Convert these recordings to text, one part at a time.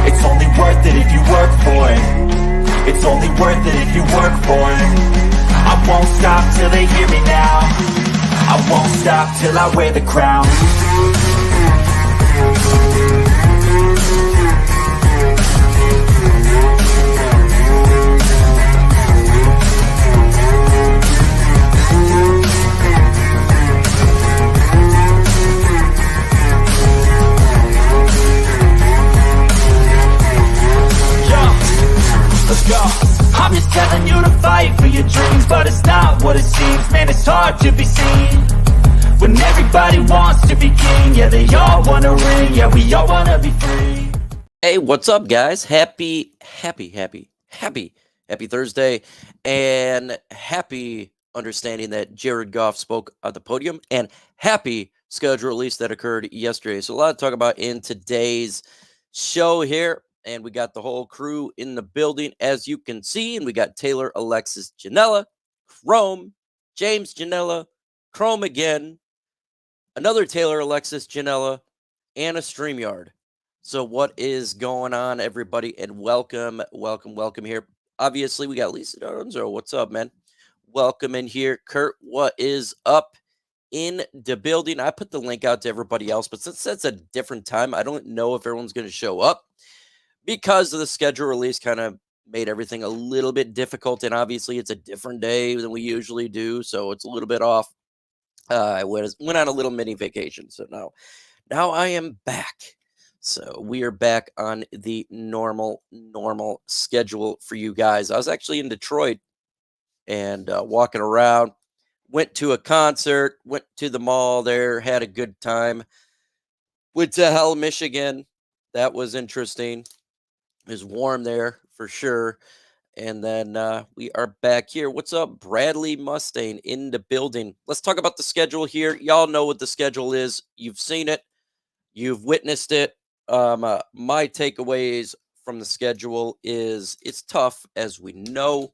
It's only worth it if you work for it. It's only worth it if you work for it. I won't stop till they hear me now. I won't stop till I wear the crown. Let's go. I'm just telling you to fight for your dreams, but it's not what it seems. Man, it's hard to be seen when everybody wants to be king. Yeah, they all want a ring. Yeah, we all want to be free. Hey, what's up, guys? Happy Thursday, and happy understanding that Jared Goff spoke at the podium, and happy schedule release that occurred yesterday. So a lot to talk about in today's show here. And we got the whole crew in the building, as you can see. And we got Taylor, Alexis, Janella, Chrome, James, Janella, Chrome again, another Taylor, Alexis, Janella, and a StreamYard. So what is going on, everybody? And welcome here. Obviously, we got Lisa Donzo. What's up, man? Welcome in here. Kurt, what is up in the building? I put the link out to everybody else, but since that's a different time, I don't know if everyone's going to show up, because of the schedule release kind of made everything a little bit difficult. And obviously it's a different day than we usually do, so it's a little bit off. I went on a little mini vacation. So now I am back. So we are back on the normal schedule for you guys. I was actually in Detroit and walking around, went to a concert, went to the mall there, had a good time. Went to Hell, Michigan. That was interesting. It was warm there for sure. And then we are back here. What's up, Bradley Mustang in the building? Let's talk about the schedule here. Y'all know what the schedule is. You've seen it. You've witnessed it. My takeaways from the schedule is it's tough, as we know.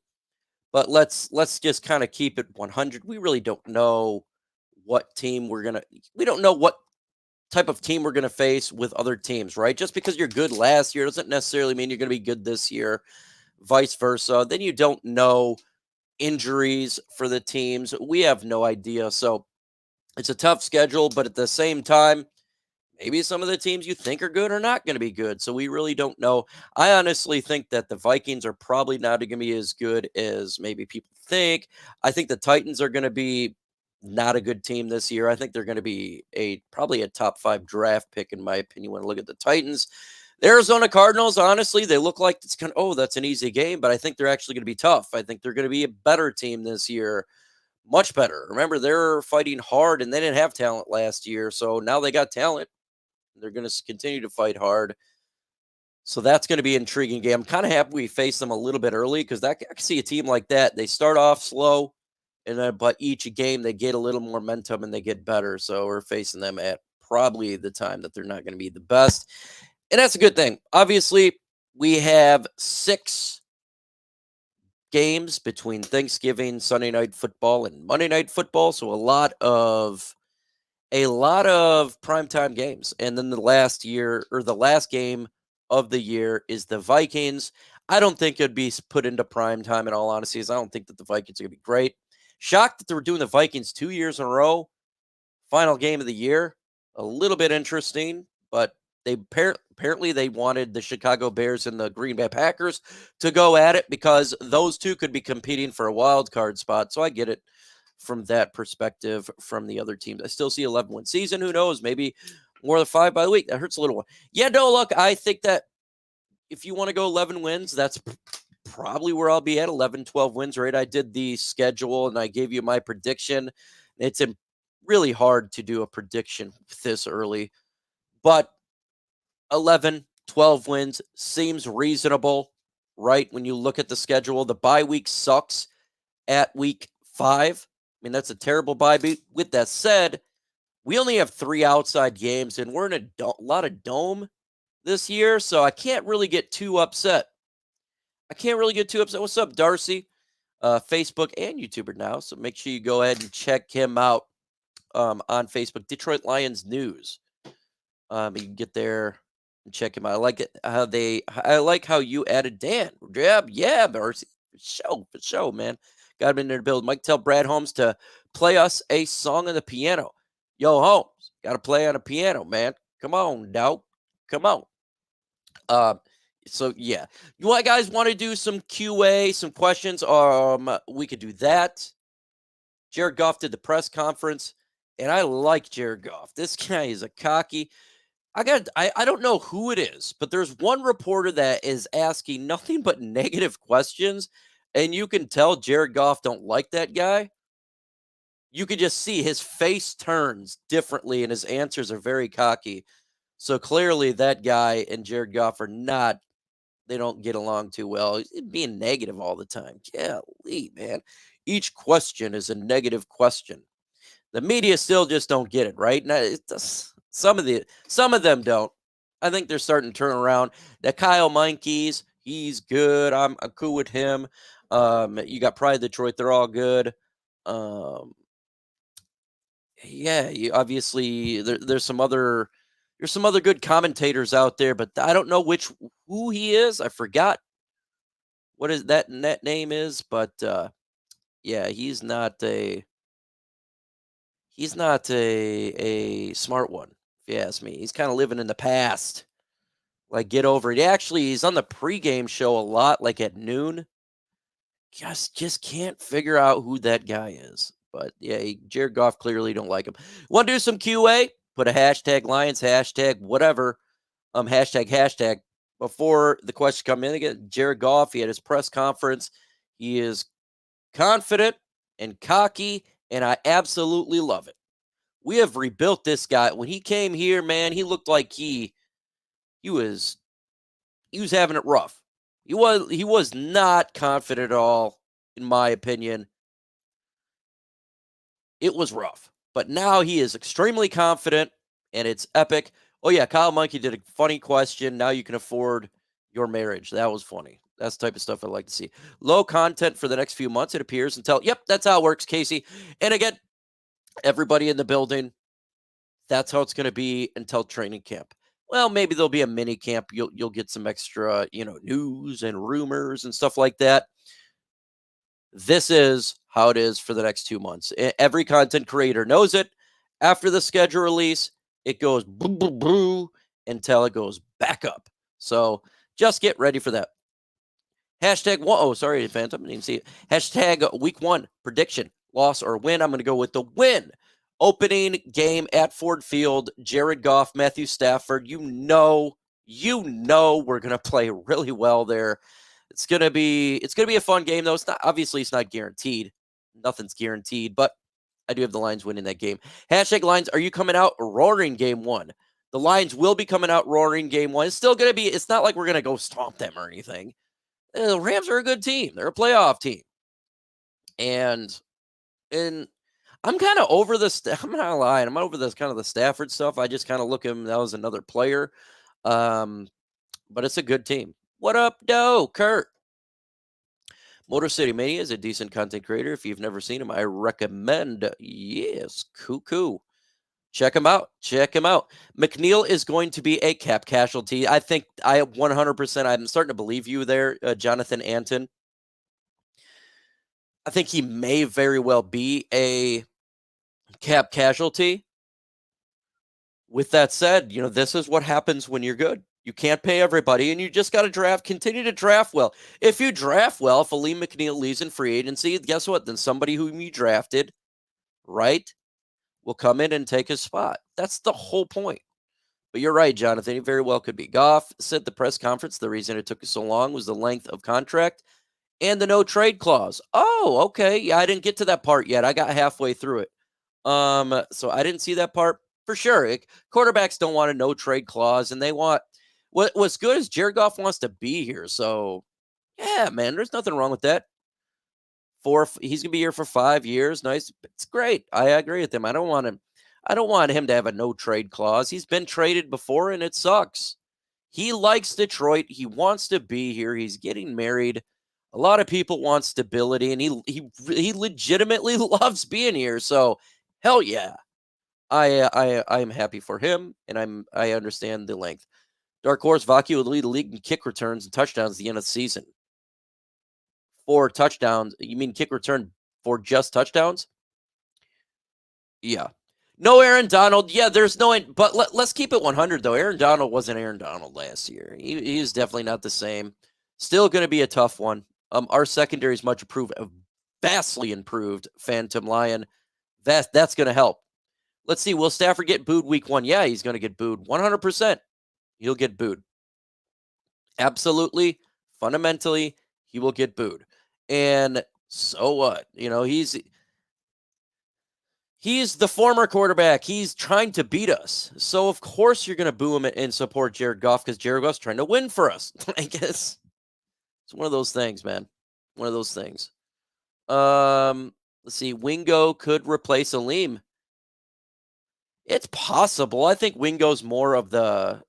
But let's just kind of keep it 100. We really don't know what team we don't know what type of team we're going to face with other teams, right? Just because you're good last year doesn't necessarily mean you're going to be good this year, vice versa. Then you don't know injuries for the teams. We have no idea. So it's a tough schedule, but at the same time, maybe some of the teams you think are good are not going to be good. So we really don't know. I honestly think that the Vikings are probably not going to be as good as maybe people think. I think the Titans are going to be not a good team this year. I think they're going to be probably a top 5 draft pick, in my opinion, when I look at the Titans. The Arizona Cardinals, honestly, they look like it's kind of, that's an easy game, but I think they're actually going to be tough. I think they're going to be a better team this year, much better. Remember, they're fighting hard, and they didn't have talent last year, so now they got talent. They're going to continue to fight hard. So that's going to be an intriguing game. I'm kind of happy we faced them a little bit early, because I can see a team like that. They start off slow, and then, but each game they get a little more momentum and they get better. So we're facing them at probably the time that they're not going to be the best. And that's a good thing. Obviously, we have 6 games between Thanksgiving, Sunday Night Football, and Monday Night Football. So a lot of primetime games. And then the last game of the year is the Vikings. I don't think it'd be put into primetime, in all honesty. I don't think that the Vikings are going to be great. Shocked that they were doing the Vikings 2 years in a row. Final game of the year. A little bit interesting, but they apparently they wanted the Chicago Bears and the Green Bay Packers to go at it, because those two could be competing for a wild card spot. So I get it from that perspective from the other teams. I still see 11-win season. Who knows? Maybe more than 5 by the week. That hurts a little. Yeah, no, look, I think that if you want to go 11 wins, that's probably where I'll be at, 11, 12 wins, right? I did the schedule and I gave you my prediction. It's really hard to do a prediction this early, but 11, 12 wins seems reasonable, right? When you look at the schedule, the bye week sucks at week 5. I mean, that's a terrible bye week. With that said, we only have 3 outside games, and we're in a lot of dome this year, so I can't really get too upset. What's up, Darcy? Facebook and YouTuber now, so make sure you go ahead and check him out on Facebook. Detroit Lions News. You can get there Check him out. I like it I like how you added Dan. Yeah, Mercy. For show, man. Got him in there to build. Mike, tell Brad Holmes to play us a song on the piano. Yo, Holmes, gotta play on a piano, man. Come on, dog. Come on. So yeah. You guys want to do some QA, some questions? We could do that. Jared Goff did the press conference, and I like Jared Goff. This guy is a cocky. I don't know who it is, but there's one reporter that is asking nothing but negative questions, and you can tell Jared Goff don't like that guy. You could just see his face turns differently, and his answers are very cocky. So clearly, that guy and Jared Goff are not. They don't get along too well. He's being negative all the time. Golly, man. Each question is a negative question. The media still just don't get it, right? Now, some of them don't. I think they're starting to turn around. That Kyle Meinke's, he's good. I'm cool with him. You got Pride Detroit, they're all good. Yeah, obviously there's some other good commentators out there, but I don't know who he is. I forgot what is that net name is, but yeah, he's not a a smart one, if you ask me. He's kind of living in the past. Like, get over it. He's on the pregame show a lot, like at noon. Just can't figure out who that guy is. But yeah, Jared Goff clearly don't like him. Want to do some QA? Put a hashtag Lions, hashtag whatever, hashtag. Before the questions come in again, Jared Goff, he had his press conference. He is confident and cocky, and I absolutely love it. We have rebuilt this guy. When he came here, man, he looked like he was having it rough. He was not confident at all, in my opinion. It was rough. But now he is extremely confident, and it's epic. Oh, yeah, Kyle Monkey did a funny question. Now you can afford your marriage. That was funny. That's the type of stuff I like to see. Low content for the next few months, it appears, until, yep, that's how it works, Casey. And again, everybody in the building, that's how it's going to be until training camp. Well, maybe there'll be a mini camp. You'll get some extra, news and rumors and stuff like that. This is how it is for the next 2 months. Every content creator knows it. After the schedule release, it goes boom, boom, boom until it goes back up. So just get ready for that. Hashtag one. Oh, sorry, Phantom. I didn't see it. Hashtag week 1 prediction, loss or win. I'm going to go with the win. Opening game at Ford Field, Jared Goff, Matthew Stafford. You know we're going to play really well there. It's going to be a fun game, though. It's not guaranteed. Nothing's guaranteed, but I do have the Lions winning that game. Hashtag Lions, are you coming out roaring game 1? The Lions will be coming out roaring game 1. It's still going to be, it's not like we're going to go stomp them or anything. The Rams are a good team. They're a playoff team. And I'm kind of over I'm not lying. I'm over this kind of the Stafford stuff. I just kind of look at him. That was another player. But it's a good team. What up, Doe? Kurt. Motor City Mania is a decent content creator. If you've never seen him, I recommend. Yes, cool. Check him out. McNeil is going to be a cap casualty. I think 100%. I'm starting to believe you there, Jonathan Anton. I think he may very well be a cap casualty. With that said, this is what happens when you're good. You can't pay everybody, and you just got to continue to draft well. If you draft well, if Aleem McNeil leaves in free agency, guess what? Then somebody whom you drafted, right, will come in and take his spot. That's the whole point. But you're right, Jonathan. He very well could be. Goff said at the press conference the reason it took so long was the length of contract and the no trade clause. Oh, okay. Yeah, I didn't get to that part yet. I got halfway through it. So I didn't see that part for sure. Quarterbacks don't want a no trade clause, and they want what's good is Jared Goff wants to be here. So yeah, man, there's nothing wrong with that. He's gonna be here for 5 years. Nice, it's great. I agree with him. I don't want him to have a no trade clause. He's been traded before, and it sucks. He likes Detroit. He wants to be here. He's getting married. A lot of people want stability, and he legitimately loves being here. So hell yeah, I'm happy for him, and I understand the length. Dark horse, Vaki would lead the league in kick returns and touchdowns at the end of the season. 4 touchdowns. You mean kick return for just touchdowns? Yeah. No Aaron Donald. Yeah, there's no, but let's keep it 100 though. Aaron Donald wasn't Aaron Donald last year. He's definitely not the same. Still going to be a tough one. Our secondary is much improved, vastly improved. Phantom Lion. That's going to help. Let's see. Will Stafford get booed week 1? Yeah, he's going to get booed. 100%. He'll get booed. Absolutely. Fundamentally, he will get booed. And so what? You know, he's the former quarterback. He's trying to beat us. So, of course, you're going to boo him and support Jared Goff because Jared Goff's trying to win for us. I guess it's one of those things, man. One of those things. Let's see. Wingo could replace Aleem. It's possible. I think Wingo's more of the...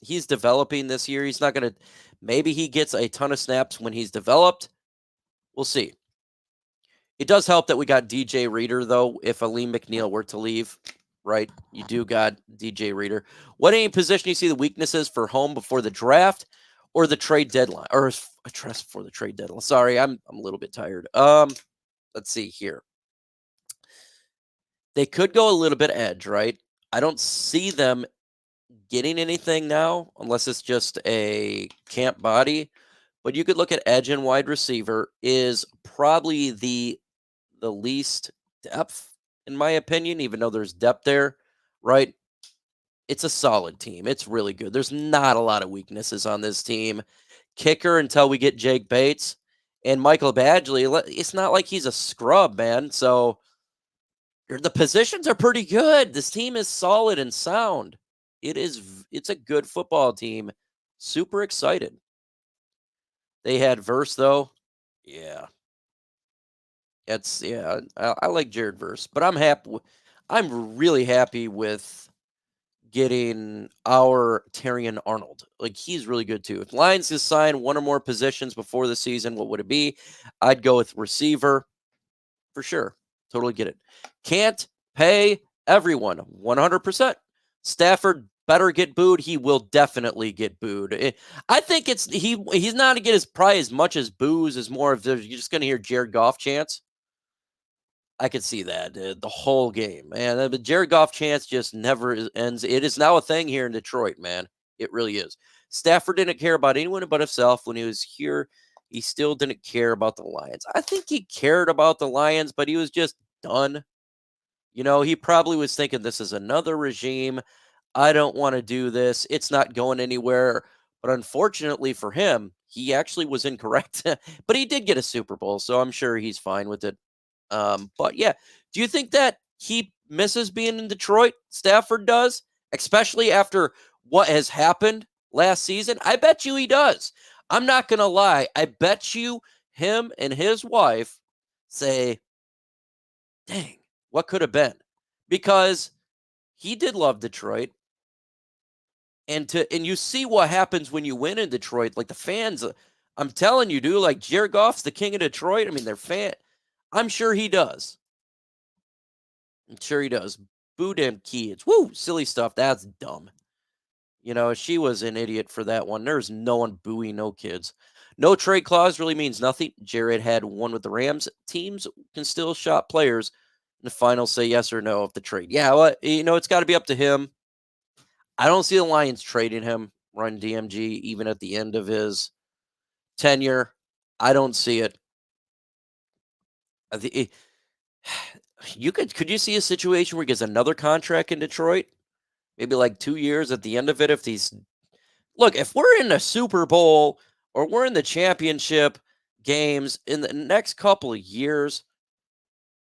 He's developing this year. He's not going to... Maybe he gets a ton of snaps when he's developed. We'll see. It does help that we got DJ Reader, though, if Aleem McNeil were to leave, right? You do got DJ Reader. What any position you see the weaknesses for home before the draft or the trade deadline? Or trust for the trade deadline. Sorry, I'm a little bit tired. Let's see here. They could go a little bit edge, right? I don't see them getting anything now unless it's just a camp body. But you could look at edge and wide receiver is probably the least depth, in my opinion, even though there's depth there, right? It's a solid team. It's really good. There's not a lot of weaknesses on this team. Kicker until we get Jake Bates and Michael Badgley. It's not like he's a scrub, man. So the positions are pretty good. This team is solid and sound. It's a good football team. Super excited. They had Verse, though. Yeah. I like Jared Verse, but I'm happy. I'm really happy with getting our Terrion Arnold. Like, he's really good too. If Lions just sign one or more positions before the season, what would it be? I'd go with receiver for sure. Totally get it. Can't pay everyone 100%. Stafford better get booed. He will definitely get booed. I think he's not to get his probably as much as boos as more of you're just going to hear Jared Goff chants. I could see that the whole game, man. The Jared Goff chance just never ends. It is now a thing here in Detroit, man. It really is. Stafford didn't care about anyone but himself when he was here. He still didn't care about the Lions. I think he cared about the Lions, but he was just done. You know, he probably was thinking, this is another regime. I don't want to do this. It's not going anywhere. But unfortunately for him, he actually was incorrect. But he did get a Super Bowl, so I'm sure he's fine with it. But yeah, do you think that he misses being in Detroit? Stafford does, especially after what has happened last season. I bet you he does. I'm not going to lie. I bet you him and his wife say, dang, what could have been? Because he did love Detroit. And you see what happens when you win in Detroit. Like the fans, I'm telling you, dude, like Jared Goff's the king of Detroit. I mean, they're I'm sure he does. I'm sure he does. Boo damn kids. Woo, silly stuff. That's dumb. You know, she was an idiot for that one. There's no one booing no kids. No trade clause really means nothing. Jared had one with the Rams. Teams can still shop players. In the final, say yes or no of the trade. Yeah, well, you know, it's got to be up to him. I don't see the Lions trading him, Run DMG, even at the end of his tenure. I don't see it. Could you see a situation where he gets another contract in Detroit? Maybe like 2 years at the end of it. If we're in the Super Bowl or we're in the championship games in the next couple of years,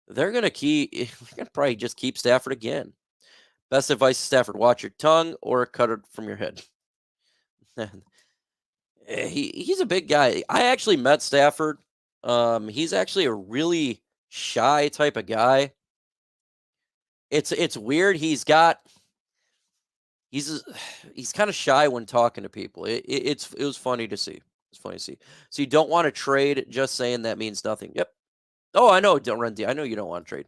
they're going to probably just keep Stafford again. Best advice to Stafford, watch your tongue or cut it from your head. He's a big guy. I actually met Stafford. He's actually a really shy type of guy. It's weird. He's kind of shy when talking to people. It was funny to see. It's funny to see. So you don't want to trade. Just saying that means nothing. Yep. Oh, I know. Don't run. I know you don't want to trade.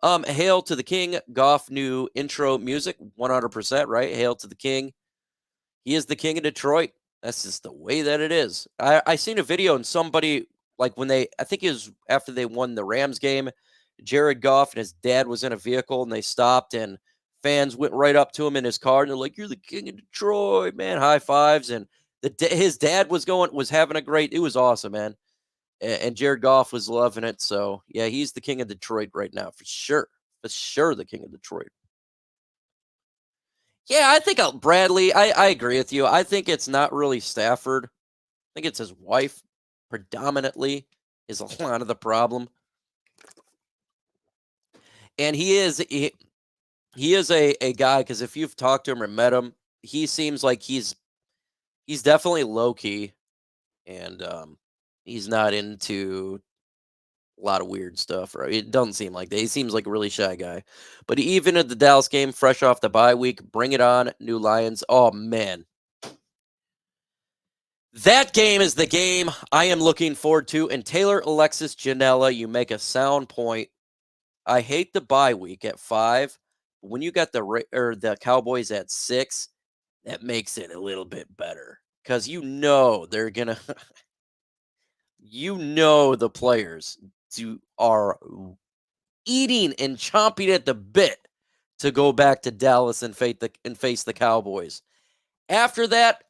Hail to the King. Goff new intro music, 100%, right? Hail to the King. He is the king of Detroit. That's just the way that it is. I seen a video and somebody, like, when I think it was after they won the Rams game, Jared Goff and his dad was in a vehicle and they stopped and fans went right up to him in his car and they're like, "You're the king of Detroit, man!" High fives, and his dad was having a great. It was awesome, man. And Jared Goff was loving it. So yeah, he's the king of Detroit right now for sure. For sure, the king of Detroit. Yeah, I think Bradley. I agree with you. I think it's not really Stafford. I think it's his wife predominantly is a lot of the problem. And he is a guy, because if you've talked to him or met him, he seems like he's definitely low key, and he's not into a lot of weird stuff. Right? It doesn't seem like that. He seems like a really shy guy. But even at the Dallas game, fresh off the bye week, bring it on, new Lions. Oh man, that game is the game I am looking forward to. And Taylor, Alexis, Janella, you make a sound point. I hate the bye week at 5. But when you got the Cowboys at 6, that makes it a little bit better, because they're gonna, the players are eating and chomping at the bit to go back to Dallas and face the Cowboys. After that,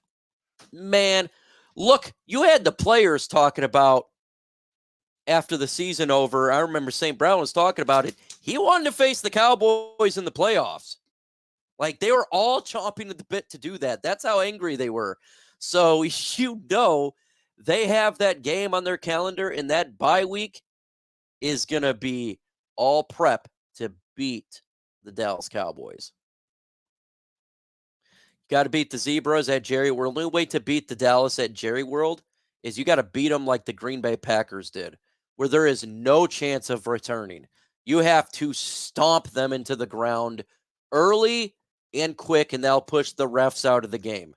man, look, you had the players talking about after the season over. I remember St. Brown was talking about it. He wanted to face the Cowboys in the playoffs. Like, they were all chomping at the bit to do that. That's how angry they were. So, they have that game on their calendar, and that bye week is going to be all prep to beat the Dallas Cowboys. Got to beat the Zebras at Jerry World. The only way to beat the Dallas at Jerry World is you got to beat them like the Green Bay Packers did, where there is no chance of returning. You have to stomp them into the ground early and quick, and they'll push the refs out of the game.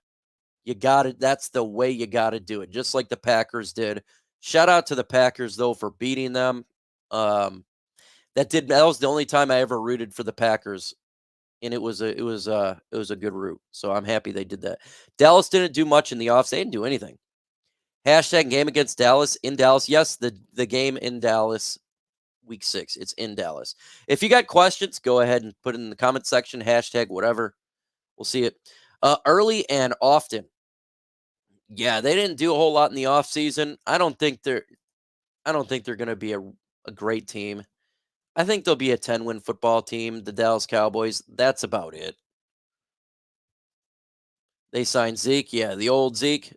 You got it. That's the way you got to do it, just like the Packers did. Shout out to the Packers, though, for beating them. That was the only time I ever rooted for the Packers, and it was a good root. So I'm happy they did that. Dallas didn't do much in the offs. They didn't do anything. Hashtag game against Dallas in Dallas. Yes, the game in Dallas, week 6. It's in Dallas. If you got questions, go ahead and put it in the comment section. Hashtag whatever. We'll see it. Early and often. Yeah, they didn't do a whole lot in the offseason. I don't think they're going to be a great team. I think they'll be a 10-win football team, the Dallas Cowboys. That's about it. They signed Zeke. Yeah, the old Zeke.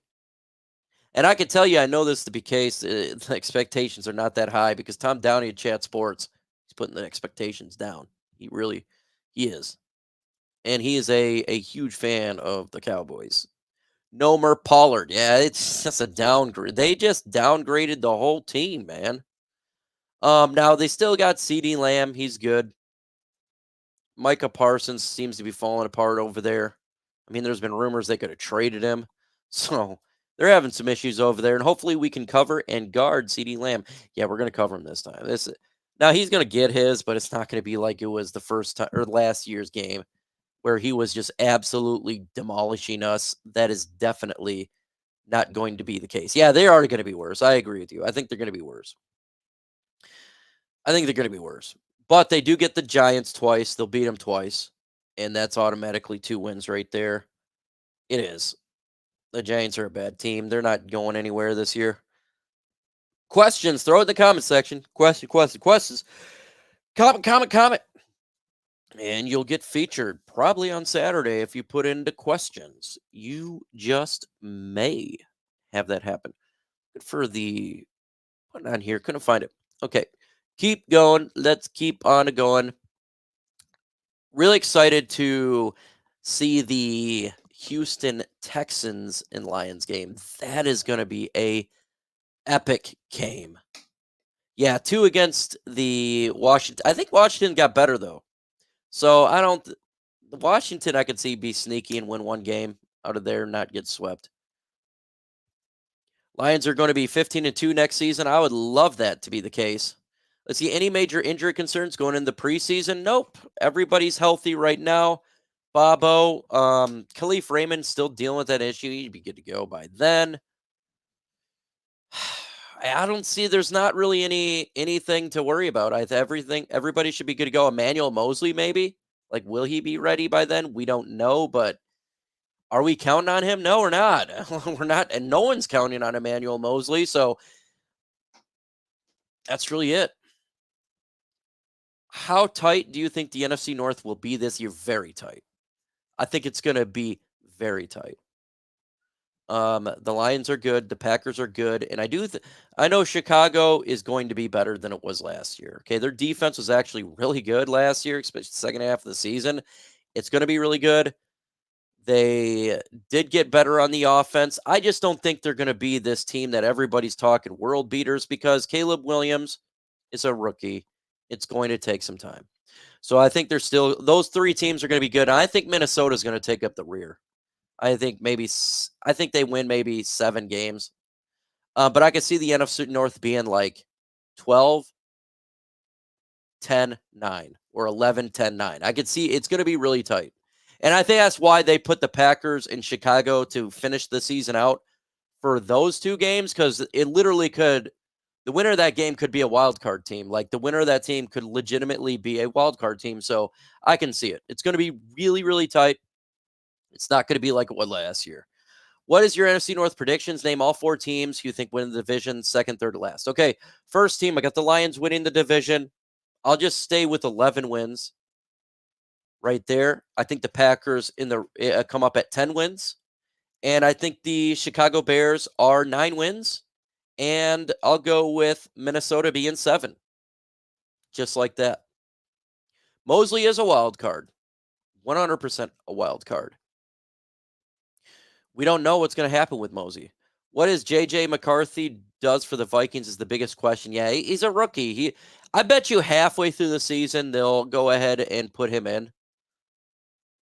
And I can tell you, I know this to be the case. The expectations are not that high, because Tom Downey at Chat Sports, he's putting the expectations down. He is. And he is a huge fan of the Cowboys. Nomer Pollard. Yeah, it's just a downgrade. They just downgraded the whole team, man. Now they still got CeeDee Lamb. He's good. Micah Parsons seems to be falling apart over there. I mean, there's been rumors they could have traded him. So they're having some issues over there. And hopefully we can cover and guard CeeDee Lamb. Yeah, we're going to cover him this time. Now he's going to get his, but it's not going to be like it was the first time or last year's game, where he was just absolutely demolishing us. That is definitely not going to be the case. Yeah, they are going to be worse. I agree with you. I think they're going to be worse. But they do get the Giants twice. They'll beat them twice. And that's automatically 2 wins right there. It is. The Giants are a bad team. They're not going anywhere this year. Questions, throw it in the comment section. Questions. Comment. And you'll get featured probably on Saturday if you put into questions. You just may have that happen. Good for the put on here. Couldn't find it. Okay. Keep going. Let's keep on going. Really excited to see the Houston Texans and Lions game. That is going to be a epic game. Yeah, 2 against the Washington. I think Washington got better, though. So Washington, I could see be sneaky and win 1 game out of there and not get swept. Lions are going to be 15-2 next season. I would love that to be the case. Let's see, any major injury concerns going into the preseason? Nope. Everybody's healthy right now. Bobo, Khalif Raymond still dealing with that issue. He'd be good to go by then. I don't see there's not really anything to worry about. Everybody should be good to go. Emmanuel Mosley, maybe. Like, will he be ready by then? We don't know, but are we counting on him? No, we're not. We're not, and no one's counting on Emmanuel Mosley. So that's really it. How tight do you think the NFC North will be this year? Very tight. I think it's going to be very tight. The Lions are good. The Packers are good. And I know Chicago is going to be better than it was last year. Okay. Their defense was actually really good last year, especially the second half of the season. It's going to be really good. They did get better on the offense. I just don't think they're going to be this team that everybody's talking world beaters because Caleb Williams is a rookie. It's going to take some time. So I think those three teams are going to be good. And I think Minnesota is going to take up the rear. I think they win maybe 7 games. But I could see the NFC North being like 12, 10, 9 or 11, 10, 9. I could see it's going to be really tight. And I think that's why they put the Packers in Chicago to finish the season out for those 2 games, because it literally could. The winner of that game could be a wild card team. Like, the winner of that team could legitimately be a wild card team. So I can see it. It's going to be really, really tight. It's not going to be like it was last year. What is your NFC North predictions? Name all 4 teams you think win the division, second, third, last. Okay, first team, I got the Lions winning the division. I'll just stay with 11 wins right there. I think the Packers come up at 10 wins. And I think the Chicago Bears are 9 wins. And I'll go with Minnesota being 7. Just like that. Mosley is a wild card. 100% a wild card. We don't know what's going to happen with Mosley. What is J.J. McCarthy does for the Vikings is the biggest question. Yeah, he's a rookie. I bet you halfway through the season, they'll go ahead and put him in.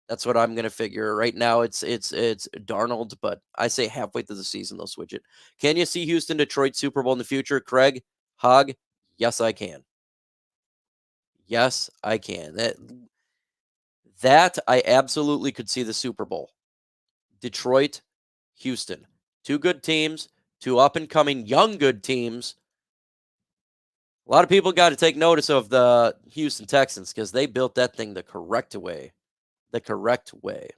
That's what I'm going to figure. Right now, it's Darnold, but I say halfway through the season, they'll switch it. Can you see Houston, Detroit Super Bowl in the future? Craig, Hogg, yes, I can. Yes, I can. That I absolutely could see the Super Bowl. Detroit, Houston. 2 good teams, 2 up-and-coming young good teams. A lot of people got to take notice of the Houston Texans because they built that thing the correct way. The correct way.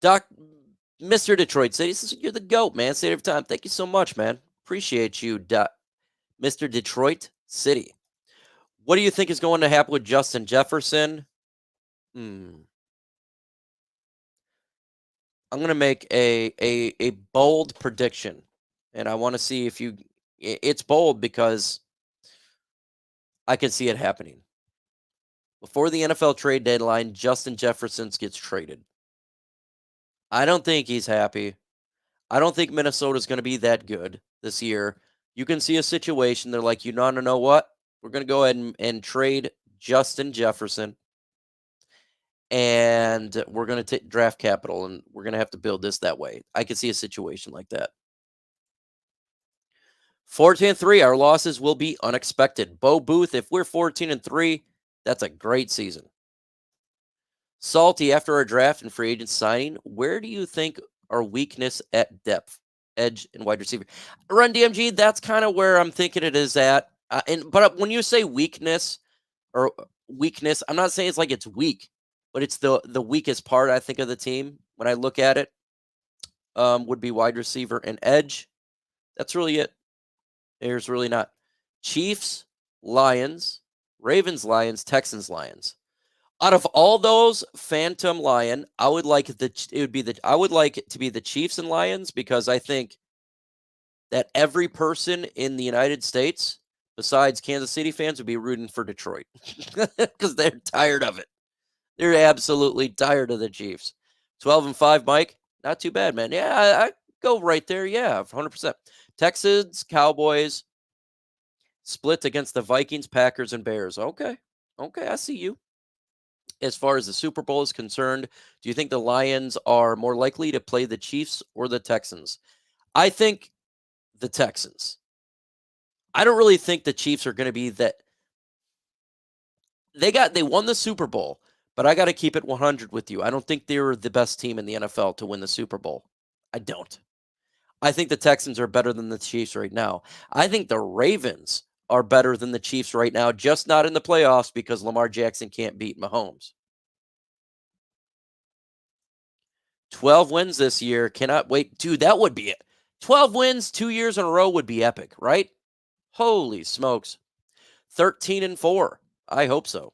Mr. Detroit City says, you're the GOAT, man. State of time. Thank you so much, man. Appreciate you, Mr. Detroit City. What do you think is going to happen with Justin Jefferson? I'm going to make a bold prediction, and I want to see if it's bold because I can see it happening. Before the NFL trade deadline, Justin Jefferson gets traded. I don't think he's happy. I don't think Minnesota's going to be that good this year. You can see a situation. They're like, you know what? We're going to go ahead and trade Justin Jefferson. And we're going to draft capital, and we're going to have to build this that way. I can see a situation like that. 14-3, our losses will be unexpected. Bo Booth, if we're 14-3, that's a great season. Salty, after our draft and free agent signing, where do you think our weakness at depth, edge, and wide receiver? Run DMG, that's kind of where I'm thinking it is at. But when you say weakness, I'm not saying it's like it's weak, but it's the weakest part, I think, of the team when I look at it. Would be wide receiver and edge. That's really it. There's really not. Chiefs, Lions, Ravens, Lions, Texans, Lions. Out of all those, Phantom Lion, I would like it to be the Chiefs and Lions, because I think that every person in the United States, besides Kansas City fans, would be rooting for Detroit because they're tired of it. They're absolutely tired of the Chiefs. 12-5, Mike. Not too bad, man. Yeah, I go right there. Yeah, 100%. Texans, Cowboys, split against the Vikings, Packers, and Bears. Okay, I see you. As far as the Super Bowl is concerned, do you think the Lions are more likely to play the Chiefs or the Texans? I think the Texans. I don't really think the Chiefs are going to be that. They won the Super Bowl, but I got to keep it 100 with you. I don't think they were the best team in the NFL to win the Super Bowl. I don't. I think the Texans are better than the Chiefs right now. I think the Ravens are better than the Chiefs right now, just not in the playoffs because Lamar Jackson can't beat Mahomes. 12 wins this year. Cannot wait. Dude, that would be it. 12 wins 2 years in a row would be epic, right? Holy smokes. 13-4. I hope so.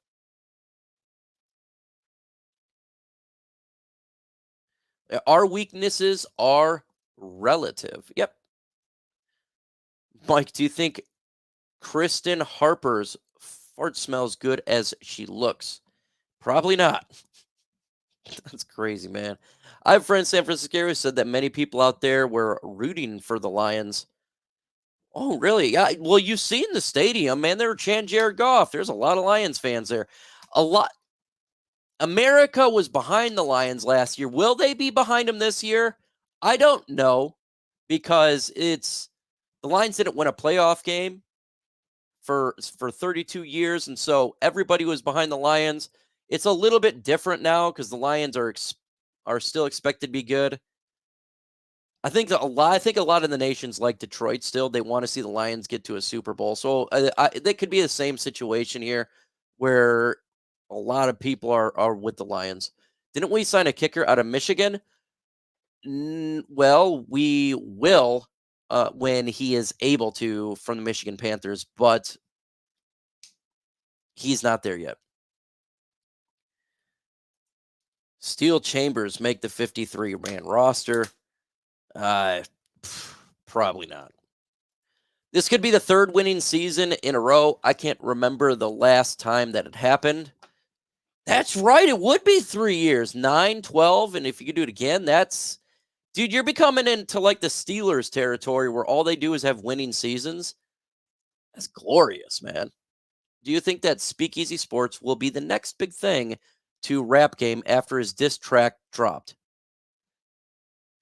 Our weaknesses are relative. Yep. Mike, do you think Kristen Harper's fart smells good as she looks? Probably not. That's crazy, man. I have friends in San Francisco who said that many people out there were rooting for the Lions. Oh, really? Yeah. Well, you've seen the stadium, man. They were chanting Jared Goff. There's a lot of Lions fans there. A lot. America was behind the Lions last year. Will they be behind them this year? I don't know because the Lions didn't win a playoff game for 32 years, and so everybody was behind the Lions. It's a little bit different now because the Lions are still expected to be good. I think a lot of the nations like Detroit still. They want to see the Lions get to a Super Bowl. So that could be the same situation here where a lot of people are with the Lions. Didn't we sign a kicker out of Michigan? Well, we will when he is able to from the Michigan Panthers, but he's not there yet. Steel Chambers make the 53-man roster. Probably not. This could be the third winning season in a row. I can't remember the last time that it happened. That's right. It would be 3 years, 9, 12. And if you could do it again, dude, you're becoming into like the Steelers territory where all they do is have winning seasons. That's glorious, man. Do you think that Speakeasy Sports will be the next big thing to Rap Game after his diss track dropped?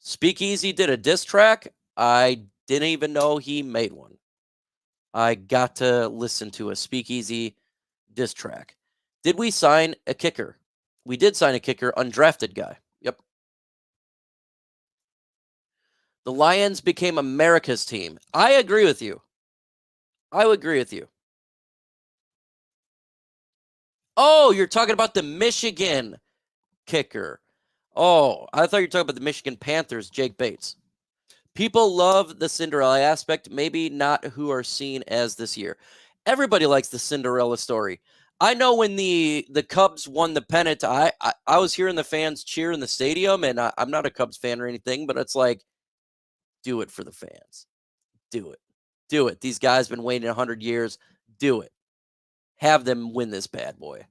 Speakeasy did a diss track. I didn't even know he made one. I got to listen to a Speakeasy diss track. Did we sign a kicker? We did sign a kicker, undrafted guy. Yep. The Lions became America's team. I agree with you. I would agree with you. Oh, you're talking about the Michigan kicker. Oh, I thought you were talking about the Michigan Panthers, Jake Bates. People love the Cinderella aspect, maybe not who are seen as this year. Everybody likes the Cinderella story. I know when the Cubs won the pennant, I was hearing the fans cheer in the stadium, and I'm not a Cubs fan or anything, but it's like, do it for the fans. Do it. Do it. These guys been waiting 100 years. Do it. Have them win this bad boy.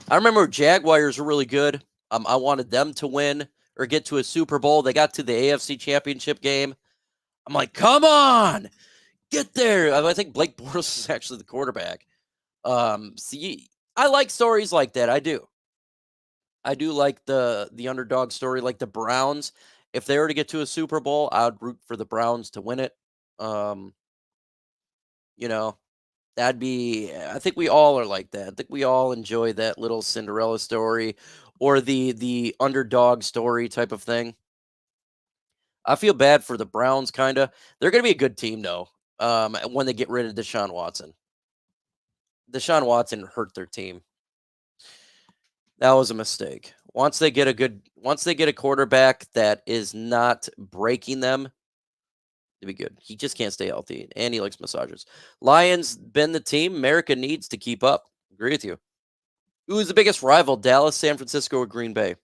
I remember Jaguars were really good. I wanted them to win or get to a Super Bowl. They got to the AFC Championship game. I'm like, come on, get there. I think Blake Bortles is actually the quarterback. See, I like stories like that. I do. I do like the underdog story, like the Browns. If they were to get to a Super Bowl, I would root for the Browns to win it. You know, I think we all are like that. I think we all enjoy that little Cinderella story or the underdog story type of thing. I feel bad for the Browns, kind of. They're going to be a good team, though, when they get rid of Deshaun Watson. Deshaun Watson hurt their team. That was a mistake. Once they get a quarterback that is not breaking them, to be good. He just can't stay healthy, and he likes massages. Lions been the team America needs to keep up. Agree with you. Who is the biggest rival, Dallas, San Francisco, or Green Bay?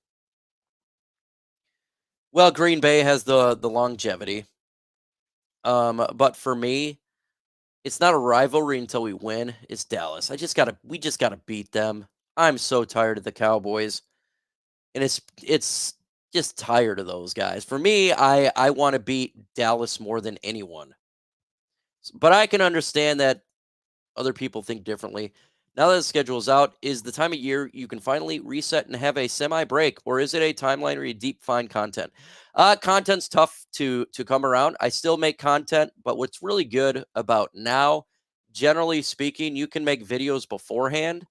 Well, Green Bay has the longevity. But for me, it's not a rivalry until we win. It's Dallas. We just gotta beat them. I'm so tired of the Cowboys, and it's just tired of those guys. For me, I want to beat Dallas more than anyone. But I can understand that other people think differently. Now that the schedule is out, is the time of year you can finally reset and have a semi-break, or is it a timeline where you deep find content? Content's tough to come around. I still make content, but what's really good about now, generally speaking, you can make videos beforehand.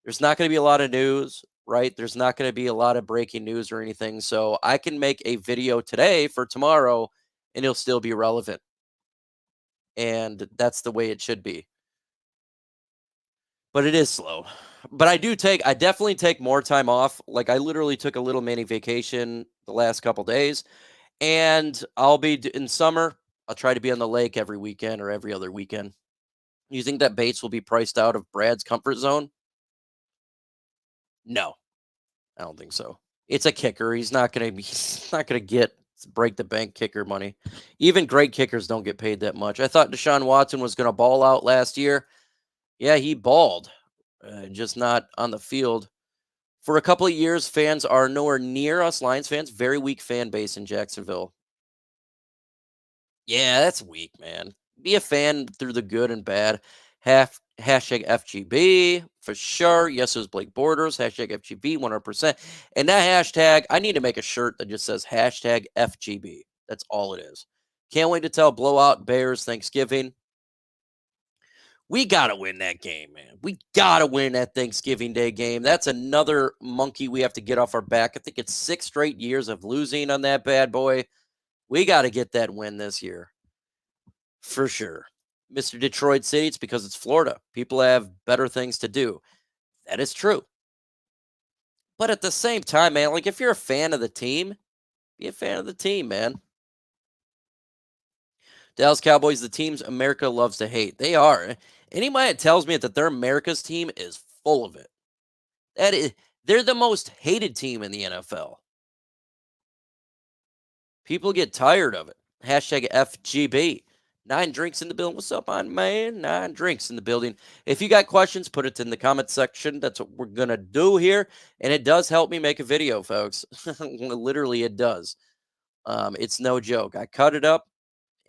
There's not going to be a lot of news, right? There's not going to be a lot of breaking news or anything. So I can make a video today for tomorrow and it'll still be relevant. And that's the way it should be. But it is slow. But I definitely take more time off. Like I literally took a little mini vacation the last couple days, and in summer. I'll try to be on the lake every weekend or every other weekend. You think that Bates will be priced out of Brad's comfort zone? No, I don't think so. It's a kicker. He's not gonna get break the bank kicker money. Even great kickers don't get paid that much. I thought Deshaun Watson was gonna ball out last year. Yeah, he balled, just not on the field. For a couple of years, fans are nowhere near us Lions fans. Very weak fan base in Jacksonville. Yeah, that's weak, man. Be a fan through the good and bad. Hashtag FGB for sure. Yes, it was Blake Borders. Hashtag FGB 100%. And that hashtag, I need to make a shirt that just says hashtag FGB. That's all it is. Can't wait to tell Blowout Bears Thanksgiving. We got to win that game, man. We got to win that Thanksgiving Day game. That's another monkey we have to get off our back. I think it's 6 straight years of losing on that bad boy. We got to get that win this year. For sure. Mr. Detroit City, it's because it's Florida. People have better things to do. That is true. But at the same time, man, like if you're a fan of the team, be a fan of the team, man. Dallas Cowboys, the teams America loves to hate. They are. Anybody that tells me that they're America's team is full of it. They're the most hated team in the NFL. People get tired of it. Hashtag FGB. 9 drinks in the building. What's up, man? 9 drinks in the building. If you got questions, put it in the comment section. That's what we're going to do here. And it does help me make a video, folks. Literally, it does. It's no joke. I cut it up,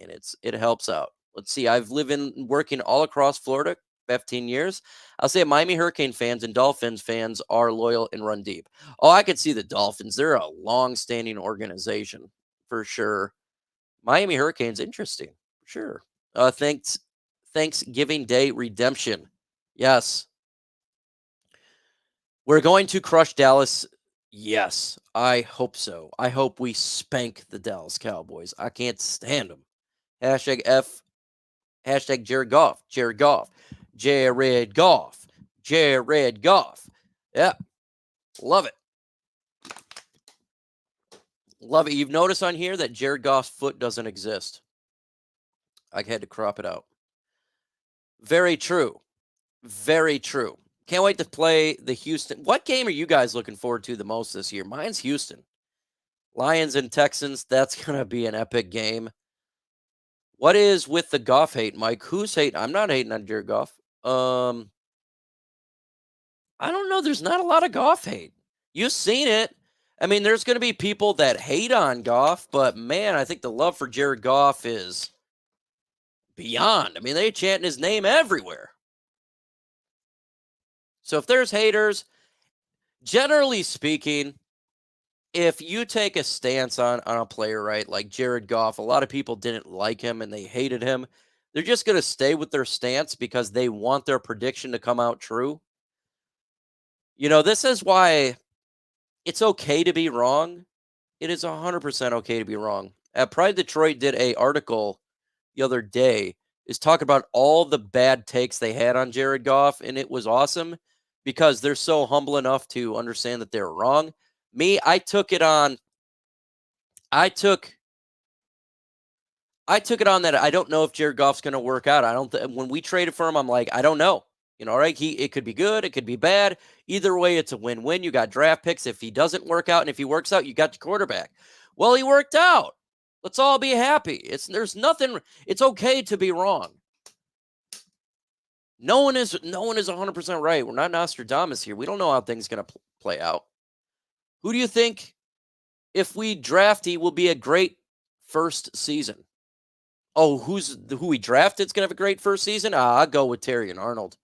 and it helps out. Let's see. I've lived and working all across Florida, 15 years. I'll say Miami Hurricane fans and Dolphins fans are loyal and run deep. Oh, I could see the Dolphins. They're a long-standing organization for sure. Miami Hurricanes, interesting. Sure. Thanksgiving Day redemption. Yes. We're going to crush Dallas. Yes, I hope so. I hope we spank the Dallas Cowboys. I can't stand them. Hashtag F. Hashtag Jared Goff. Jared Goff. Jared Goff. Jared Goff. Yeah. Love it. Love it. You've noticed on here that Jared Goff's foot doesn't exist. I had to crop it out. Very true. Very true. Can't wait to play the Houston. What game are you guys looking forward to the most this year? Mine's Houston. Lions and Texans. That's going to be an epic game. What is with the Goff hate, Mike? Who's hating? I'm not hating on Jared Goff. I don't know. There's not a lot of Goff hate. You've seen it. I mean, there's going to be people that hate on Goff, but man, I think the love for Jared Goff is beyond. I mean, they're chanting his name everywhere. So if there's haters, generally speaking, if you take a stance on a player, right, like Jared Goff, a lot of people didn't like him and they hated him. They're just going to stay with their stance because they want their prediction to come out true. You know, this is why it's okay to be wrong. It is 100% okay to be wrong. Pride Detroit did a article the other day is talking about all the bad takes they had on Jared Goff, and it was awesome because they're so humble enough to understand that they're wrong. Me, I took it on. I took it on that I don't know if Jared Goff's going to work out. When we traded for him, I'm like, I don't know. You know, right? It could be good, it could be bad. Either way, it's a win-win. You got draft picks. If he doesn't work out, and if he works out, you got your quarterback. Well, he worked out. Let's all be happy. There's nothing. It's okay to be wrong. No one is 100% right. We're not Nostradamus here. We don't know how things are going to play out. Who do you think, if we draft, he will be a great first season? Oh, who we drafted is going to have a great first season? I'll go with Terry and Arnold.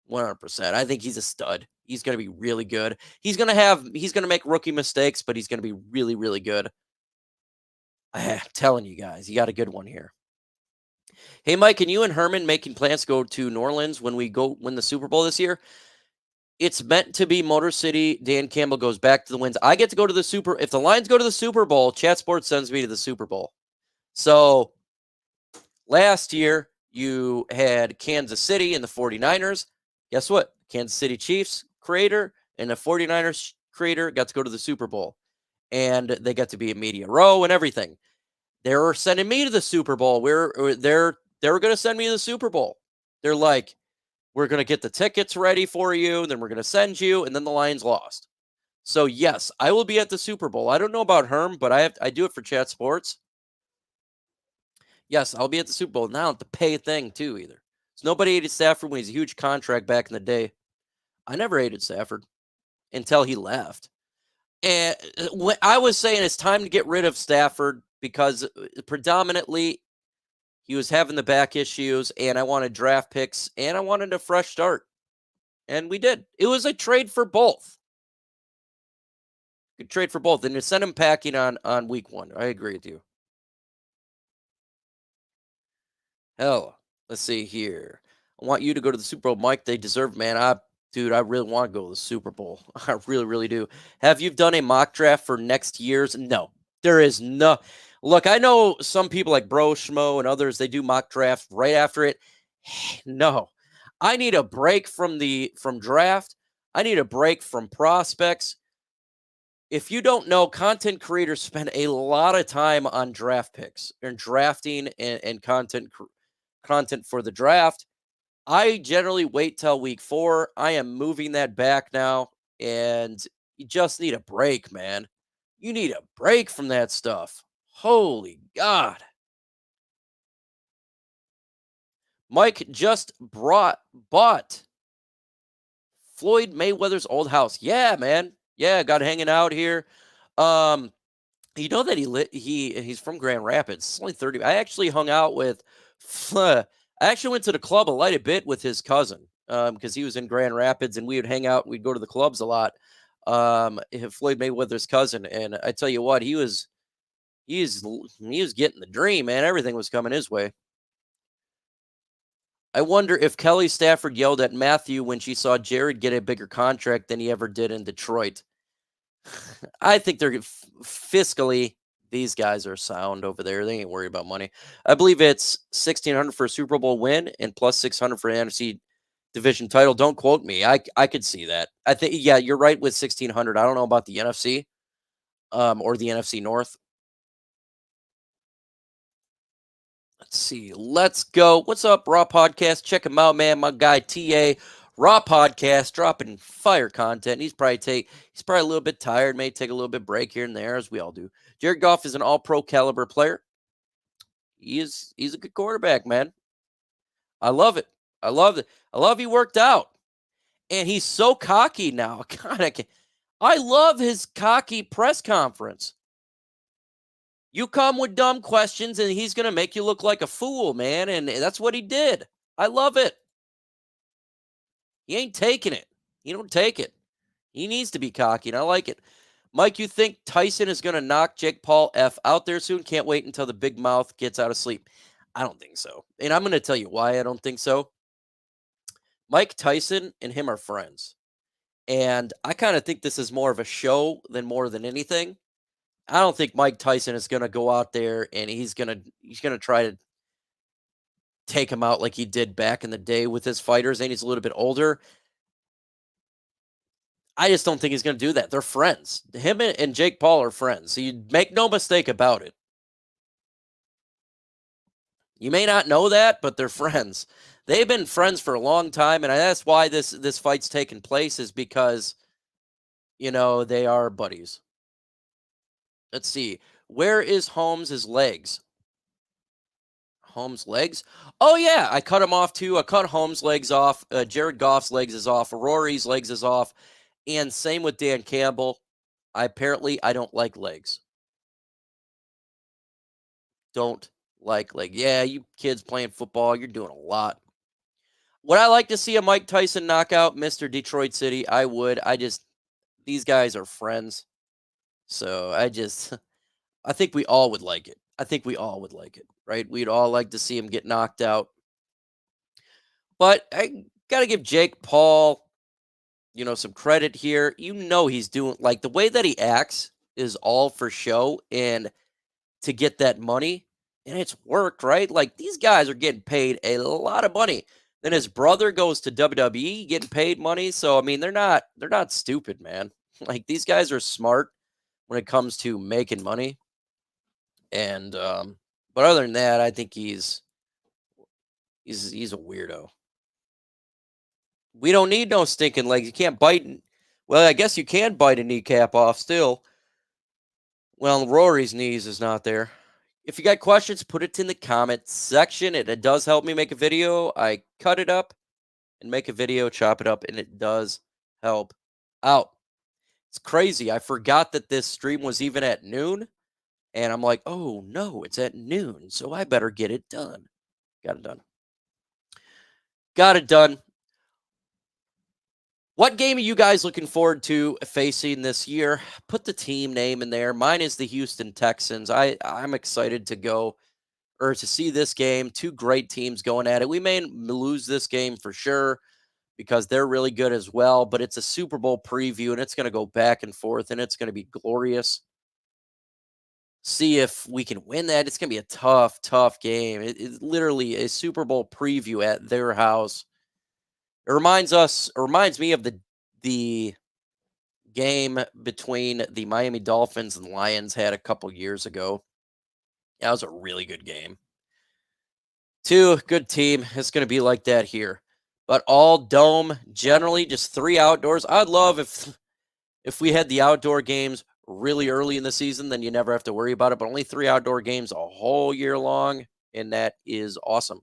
100%. I think he's a stud. He's going to be really good. He's going to make rookie mistakes, but he's going to be really, really good. I'm telling you guys, you got a good one here. Hey, Mike, can you and Herman making plans to go to New Orleans when we go win the Super Bowl this year? It's meant to be Motor City. Dan Campbell goes back to the wins. I get to go to the if the Lions go to the Super Bowl, Chat Sports sends me to the Super Bowl. So last year you had Kansas City and the 49ers. Guess what? Kansas City Chiefs creator and the 49ers creator got to go to the Super Bowl. And they got to be at Media Row and everything. They were sending me to the Super Bowl. They were going to send me to the Super Bowl. They're like, we're going to get the tickets ready for you, and then we're going to send you, and then the Lions lost. So, yes, I will be at the Super Bowl. I don't know about Herm, but I do it for Chat Sports. Yes, I'll be at the Super Bowl. Now I don't have to pay a thing, too, either. So nobody hated Stafford when he's a huge contract back in the day. I never hated Stafford until he left. And when I was saying it's time to get rid of Stafford because predominantly he was having the back issues, and I wanted draft picks, and I wanted a fresh start. And we did. It was a trade for both. Good trade for both. And to send him packing on week one. I agree with you. Hell, let's see here. I want you to go to the Super Bowl, Mike. They deserve, man. Dude, I really want to go to the Super Bowl. I really, really do. Have you done a mock draft for next year's? No, there is no. Look, I know some people like Bro Schmo and others, they do mock drafts right after it. No, I need a break from draft. I need a break from prospects. If you don't know, content creators spend a lot of time on draft picks and drafting and content for the draft. I generally wait till week 4. I am moving that back now, and you just need a break, man. You need a break from that stuff. Holy God. Mike just bought Floyd Mayweather's old house. Yeah, man. Yeah, got hanging out here. You know that he's from Grand Rapids. It's only 30. I actually hung out with I actually went to the club a bit with his cousin because he was in Grand Rapids, and we would hang out. We'd go to the clubs a lot. Floyd Mayweather's cousin, and I tell you what, he was getting the dream, man. Everything was coming his way. I wonder if Kelly Stafford yelled at Matthew when she saw Jared get a bigger contract than he ever did in Detroit. I think they're fiscally, these guys are sound over there. They ain't worried about money. I believe it's $1,600 for a Super Bowl win and plus $600 for an NFC division title. Don't quote me. I could see that. I think, yeah, you're right with $1,600. I don't know about the NFC or the NFC North. Let's see. Let's go. What's up, Raw Podcast? Check him out, man. My guy TA, Raw Podcast, dropping fire content. He's probably a little bit tired. May take a little bit break here and there, as we all do. Jared Goff is an All-Pro caliber player. He's a good quarterback, man. I love it. I love he worked out, and he's so cocky now. God, I love his cocky press conference. You come with dumb questions, and he's going to make you look like a fool, man. And that's what he did. I love it. He ain't taking it. He don't take it. He needs to be cocky, and I like it. Mike, you think Tyson is going to knock Jake Paul F out there soon? Can't wait until the big mouth gets out of sleep. I don't think so. And I'm going to tell you why I don't think so. Mike Tyson and him are friends. And I kind of think this is more of a show than more than anything. I don't think Mike Tyson is going to go out there and he's going to try to take him out like he did back in the day with his fighters, and he's a little bit older. I just don't think he's going to do that. They're friends. Him and Jake Paul are friends. So you make no mistake about it. You may not know that, but they're friends. They've been friends for a long time, and that's why this fight's taking place, is because, they are buddies. Let's see. Where is Holmes' legs? Holmes' legs? Oh, yeah. I cut him off, too. I cut Holmes' legs off. Jared Goff's legs is off. Rory's legs is off. And same with Dan Campbell. I don't like legs. Don't like legs. Yeah, you kids playing football, you're doing a lot. Would I like to see a Mike Tyson knockout Mr. Detroit City? I would. These guys are friends. So I think we all would like it. I think we all would like it, right? We'd all like to see him get knocked out. But I got to give Jake Paul, some credit here. He's doing, like, the way that he acts is all for show and to get that money. And it's worked, right? Like, these guys are getting paid a lot of money. Then his brother goes to WWE getting paid money. So, I mean, they're not stupid, man. Like, these guys are smart when it comes to making money. And but other than that, I think he's a weirdo. We don't need no stinking legs. You can't bite. Well, I guess you can bite a kneecap off still. Well, Rory's knees is not there. If you got questions, put it in the comment section. It does help me make a video. I cut it up and make a video, chop it up, and it does help out. It's crazy. I forgot that this stream was even at noon. And I'm like, oh, no, it's at noon. So I better get it done. Got it done. Got it done. What game are you guys looking forward to facing this year? Put the team name in there. Mine is the Houston Texans. I'm excited to go or to see this game. Two great teams going at it. We may lose this game for sure because they're really good as well, but it's a Super Bowl preview and it's going to go back and forth and it's going to be glorious. See if we can win that. It's going to be a tough game. It's literally a Super Bowl preview at their house. It reminds me of the game between the Miami Dolphins and Lions had a couple years ago. That was a really good game. Good team. It's going to be like that here. But all dome, generally just 3 outdoors. I'd love if we had the outdoor games really early in the season, then you never have to worry about it. But only 3 outdoor games a whole year long, and that is awesome.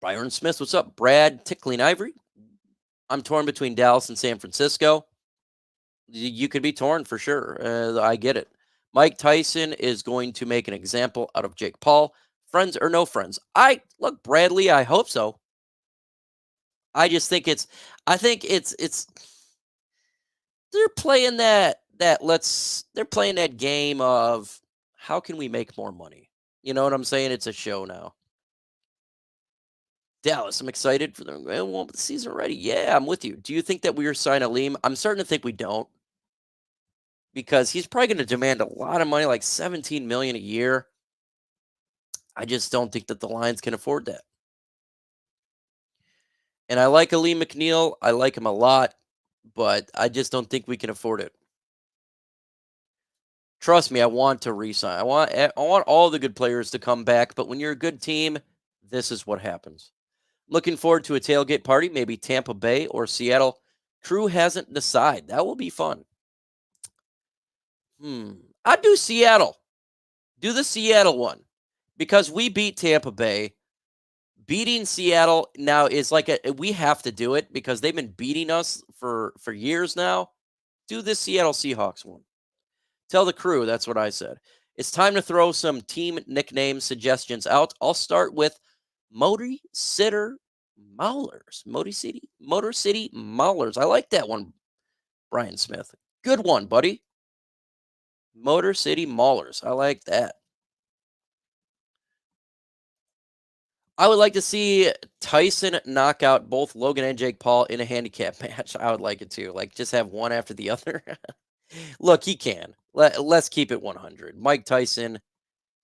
Byron Smith, what's up? Brad, Tickling Ivory. I'm torn between Dallas and San Francisco. You could be torn for sure. I get it. Mike Tyson is going to make an example out of Jake Paul. Friends or no friends? Look, Bradley, I hope so. I think it's they're playing they're playing that game of how can we make more money? You know what I'm saying? It's a show now. Dallas, I'm excited for them. Well, the season already. Yeah, I'm with you. Do you think that we are signing Aleem? I'm starting to think we don't. Because he's probably going to demand a lot of money, like $17 million a year. I just don't think that the Lions can afford that. And I like Aleem McNeil. I like him a lot, but I just don't think we can afford it. Trust me, I want to re-sign. I want all the good players to come back, but when you're a good team, this is what happens. Looking forward to a tailgate party, maybe Tampa Bay or Seattle. Crew hasn't decided. That will be fun. I'd do Seattle. Do the Seattle one because we beat Tampa Bay. Beating Seattle now is like we have to do it because they've been beating us for years now. Do the Seattle Seahawks one. Tell the crew, that's what I said. It's time to throw some team nickname suggestions out. I'll start with Motor City Maulers. Motor City Maulers. I like that one, Brian Smith. Good one, buddy. Motor City Maulers. I like that. I would like to see Tyson knock out both Logan and Jake Paul in a handicap match. I would like it too. Like, just have one after the other. Look, he can. Let's keep it 100. Mike Tyson,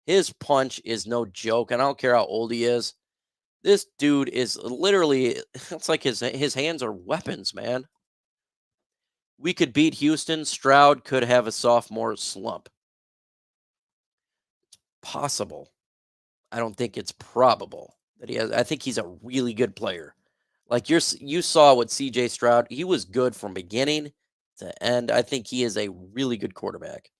his punch is no joke. And I don't care how old he is. This dude is literally, it's like his hands are weapons, man. We could beat Houston. Stroud could have a sophomore slump. It's possible. I don't think it's probable that he has. I think he's a really good player. Like you saw with CJ Stroud, he was good from beginning to end. I think he is a really good quarterback.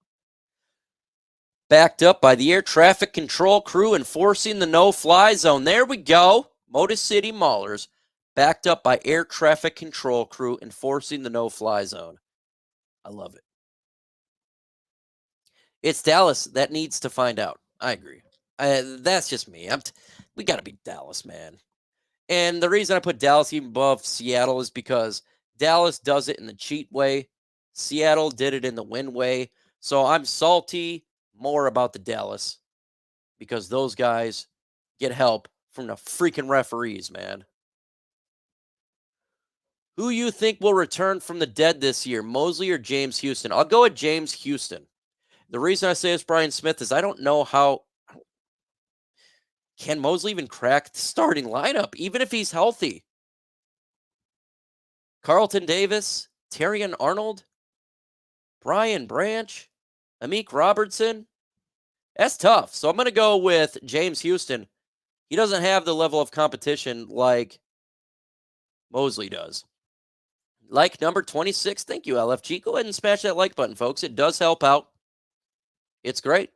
Backed up by the air traffic control crew enforcing the no-fly zone. There we go. Motor City Maulers. Backed up by air traffic control crew enforcing the no-fly zone. I love it. It's Dallas that needs to find out. I agree. That's just me. We got to beat Dallas, man. And the reason I put Dallas even above Seattle is because Dallas does it in the cheat way. Seattle did it in the win way. So I'm salty more about the Dallas because those guys get help from the freaking referees, man. Who you think will return from the dead this year, Mosley or James Houston? I'll go with James Houston. The reason I say it's Brian Smith is I don't know how. Can Mosley even crack the starting lineup, even if he's healthy? Carlton Davis, Terrion Arnold, Brian Branch, Amik Robertson. That's tough. So I'm going to go with James Houston. He doesn't have the level of competition like Mosley does. Like number 26. Thank you, LFG. Go ahead and smash that like button, folks. It does help out. It's great.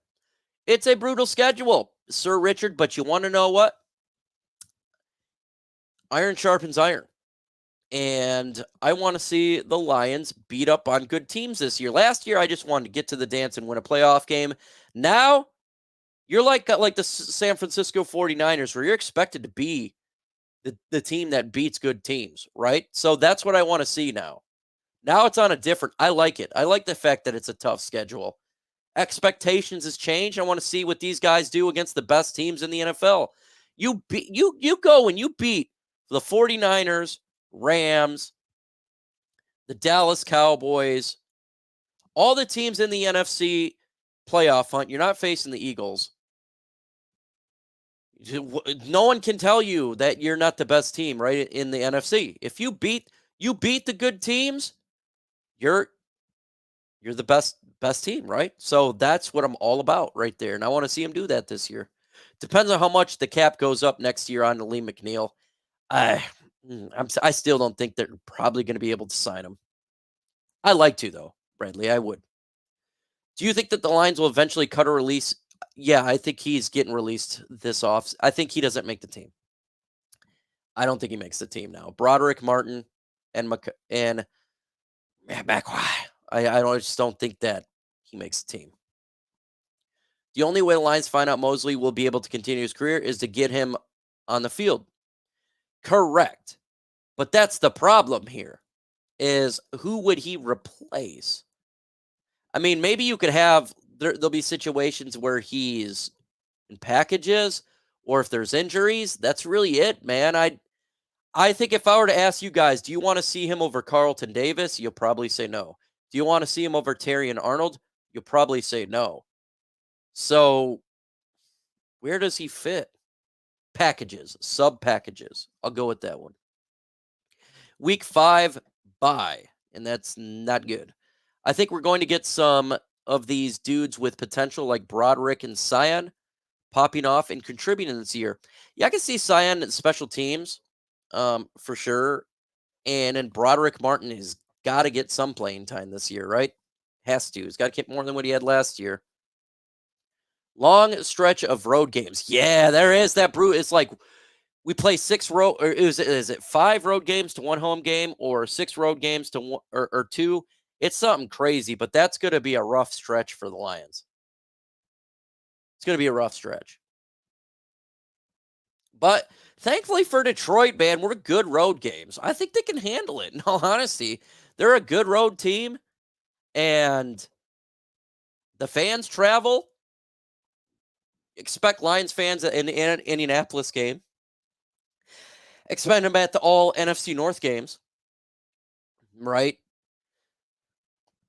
It's a brutal schedule, Sir Richard, but you want to know what? Iron sharpens iron. And I want to see the Lions beat up on good teams this year. Last year, I just wanted to get to the dance and win a playoff game. Now, you're like the San Francisco 49ers, where you're expected to be the team that beats good teams, right? So that's what I want to see now. Now it's on a different. I like it. I like the fact that it's a tough schedule. Expectations has changed. I want to see what these guys do against the best teams in the NFL. You go and you beat the 49ers, Rams, the Dallas Cowboys, all the teams in the NFC playoff hunt. You're not facing the Eagles. No one can tell you that you're not the best team, right, in the NFC. If you beat the good teams, you're the best team, right? So that's what I'm all about right there. And I want to see him do that this year. Depends on how much the cap goes up next year on the Lee McNeil. I still don't think they're probably going to be able to sign him. I like to, though, Bradley. I would. Do you think that the Lions will eventually cut or release? Yeah, I think he's getting released this off. I think he doesn't make the team. I don't think he makes the team now. Broderick Martin and McQuay. I just don't think that he makes the team. The only way the Lions find out Mosley will be able to continue his career is to get him on the field. Correct. But that's the problem here, is who would he replace? I mean, maybe you could have, there'll be situations where he's in packages, or if there's injuries. That's really it, man. I think if I were to ask you guys, do you want to see him over Carlton Davis? You'll probably say no. Do you want to see him over Terrion Arnold? You'll probably say no. So where does he fit? Packages, sub packages. I'll go with that one. Week 5, bye. And that's not good. I think we're going to get some of these dudes with potential like Broderick and Sion popping off and contributing this year. Yeah, I can see Sion at special teams for sure. And then Broderick Martin has got to get some playing time this year, right? Has to. He's got to get more than what he had last year. Long stretch of road games. Yeah, there is that brute. It's like we play 6 road, or is it 5 road games to 1 home game, or 6 road games to 1 or 2? It's something crazy, but that's going to be a rough stretch for the Lions. It's going to be a rough stretch. But thankfully for Detroit, man, we're good road games. I think they can handle it. In all honesty, they're a good road team, and the fans travel. Expect Lions fans in an Indianapolis game. Expect them at the all NFC North games. Right?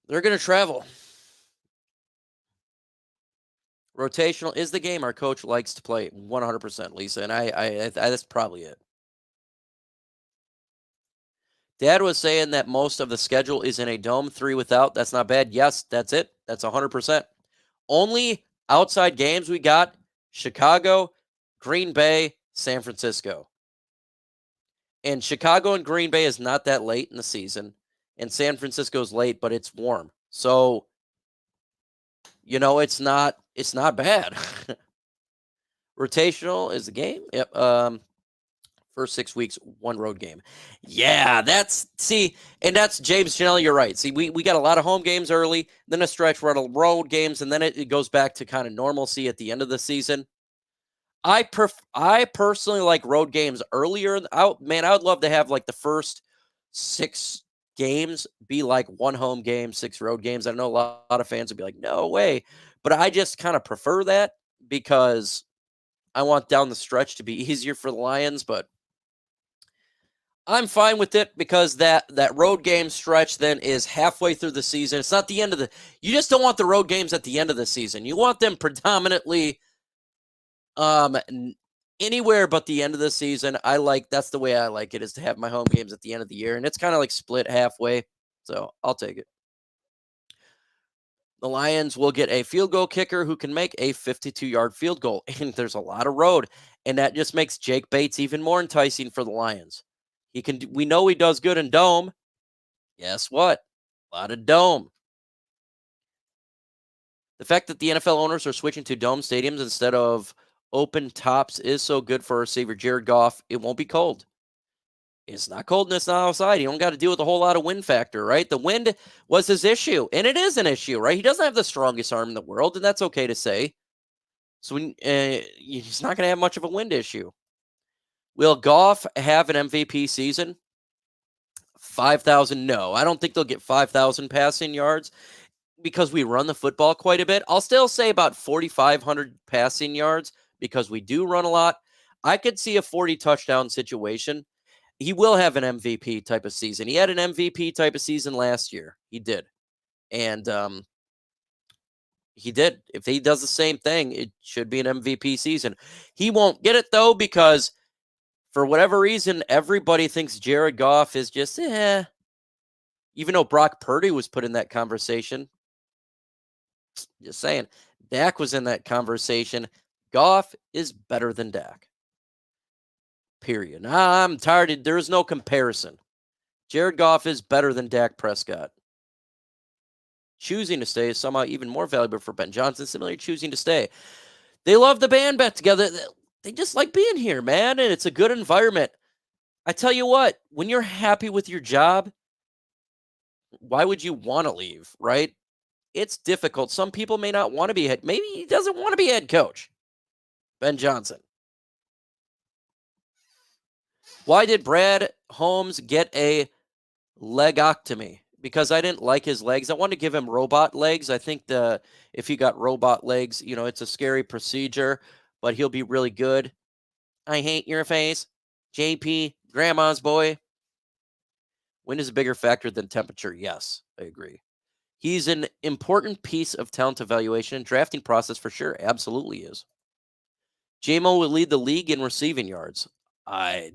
They're going to travel. Rotational is the game our coach likes to play 100%, Lisa, and I that's probably it. Dad was saying that most of the schedule is in a dome, 3 without. That's not bad. Yes, that's it. That's 100%. Only outside games we got: Chicago, Green Bay, San Francisco. And Chicago and Green Bay is not that late in the season, and San Francisco's late, but it's warm. So, it's not bad. Rotational is the game. Yep. First 6 weeks, 1 road game. Yeah, that's James Janelle, you're right. See, we got a lot of home games early, then a stretch where road games, and then it goes back to kind of normalcy at the end of the season. I personally like road games earlier. Man, I would love to have like the first 6 games be like 1 home game, 6 road games. I know a lot of fans would be like, "No way." But I just kind of prefer that because I want down the stretch to be easier for the Lions, but I'm fine with it because that road game stretch then is halfway through the season. It's not the end of the You just don't want the road games at the end of the season. You want them predominantly anywhere but the end of the season. That's the way I like it, is to have my home games at the end of the year, and it's kind of like split halfway. So I'll take it. The Lions will get a field goal kicker who can make a 52-yard field goal, and there's a lot of road, and that just makes Jake Bates even more enticing for the Lions. We know he does good in dome. Guess what? A lot of dome. The fact that the NFL owners are switching to dome stadiums instead of open tops is so good for receiver Jared Goff. It won't be cold. It's not cold and it's not outside. You don't got to deal with a whole lot of wind factor, right? The wind was his issue, and it is an issue, right? He doesn't have the strongest arm in the world, and that's okay to say. So he's not going to have much of a wind issue. Will Goff have an MVP season? 5,000? No, I don't think they'll get 5,000 passing yards because we run the football quite a bit. I'll still say about 4,500 passing yards because we do run a lot. I could see a 40 touchdown situation. He will have an MVP type of season. He had an MVP type of season last year. He did. And he did. If he does the same thing, it should be an MVP season. He won't get it, though, because for whatever reason, everybody thinks Jared Goff is just, even though Brock Purdy was put in that conversation. Just saying. Dak was in that conversation. Goff is better than Dak. Period. I'm tired. There is no comparison. Jared Goff is better than Dak Prescott. Choosing to stay is somehow even more valuable for Ben Johnson. Similarly, choosing to stay. They love the band back together. They just like being here, man, and it's a good environment. I tell you what, when you're happy with your job, why would you want to leave, right? It's difficult. Some people may not want to be head. Maybe he doesn't want to be head coach. Ben Johnson. Why did Brad Holmes get a legoctomy? Because I didn't like his legs. I wanted to give him robot legs. I think if he got robot legs, it's a scary procedure, but he'll be really good. I hate your face. JP, grandma's boy. Wind is a bigger factor than temperature. Yes, I agree. He's an important piece of talent evaluation and drafting process for sure. Absolutely is. JMO will lead the league in receiving yards. I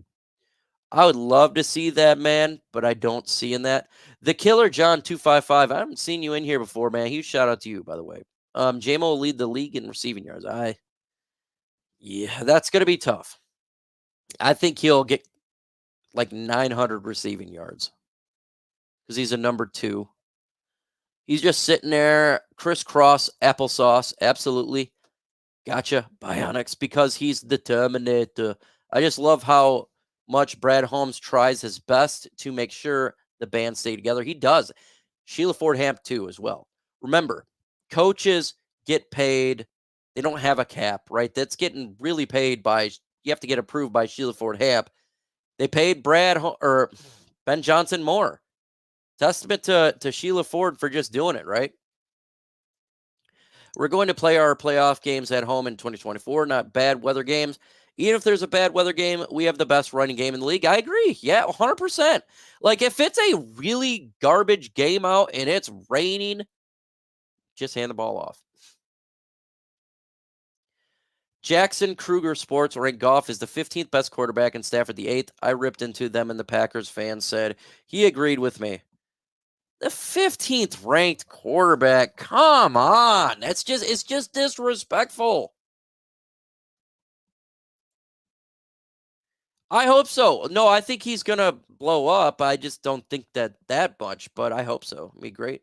would love to see that, man, but I don't see in that. The Killer John 255. I haven't seen you in here before, man. Huge shout out to you, by the way. JMO will lead the league in receiving yards. Yeah, that's gonna be tough. I think he'll get like 900 receiving yards because he's a number 2. He's just sitting there, crisscross applesauce. Absolutely. Gotcha. Bionics, because he's the Terminator. I just love how much Brad Holmes tries his best to make sure the band stay together. He does. Sheila Ford Hamp, too, as well. Remember, coaches get paid. They don't have a cap, right? That's getting really paid by, you have to get approved by Sheila Ford Hamp. They paid Ben Johnson more. Testament to Sheila Ford for just doing it, right? We're going to play our playoff games at home in 2024, not bad weather games. Even if there's a bad weather game, we have the best running game in the league. I agree. Yeah, 100%. Like, if it's a really garbage game out and it's raining, just hand the ball off. Jackson Kruger Sports ranked Goff as the 15th best quarterback and Stafford the 8th. I ripped into them and the Packers fans said he agreed with me. The 15th ranked quarterback. Come on. It's just disrespectful. I hope so. No, I think he's going to blow up. I just don't think that much, but I hope so. It'd be great.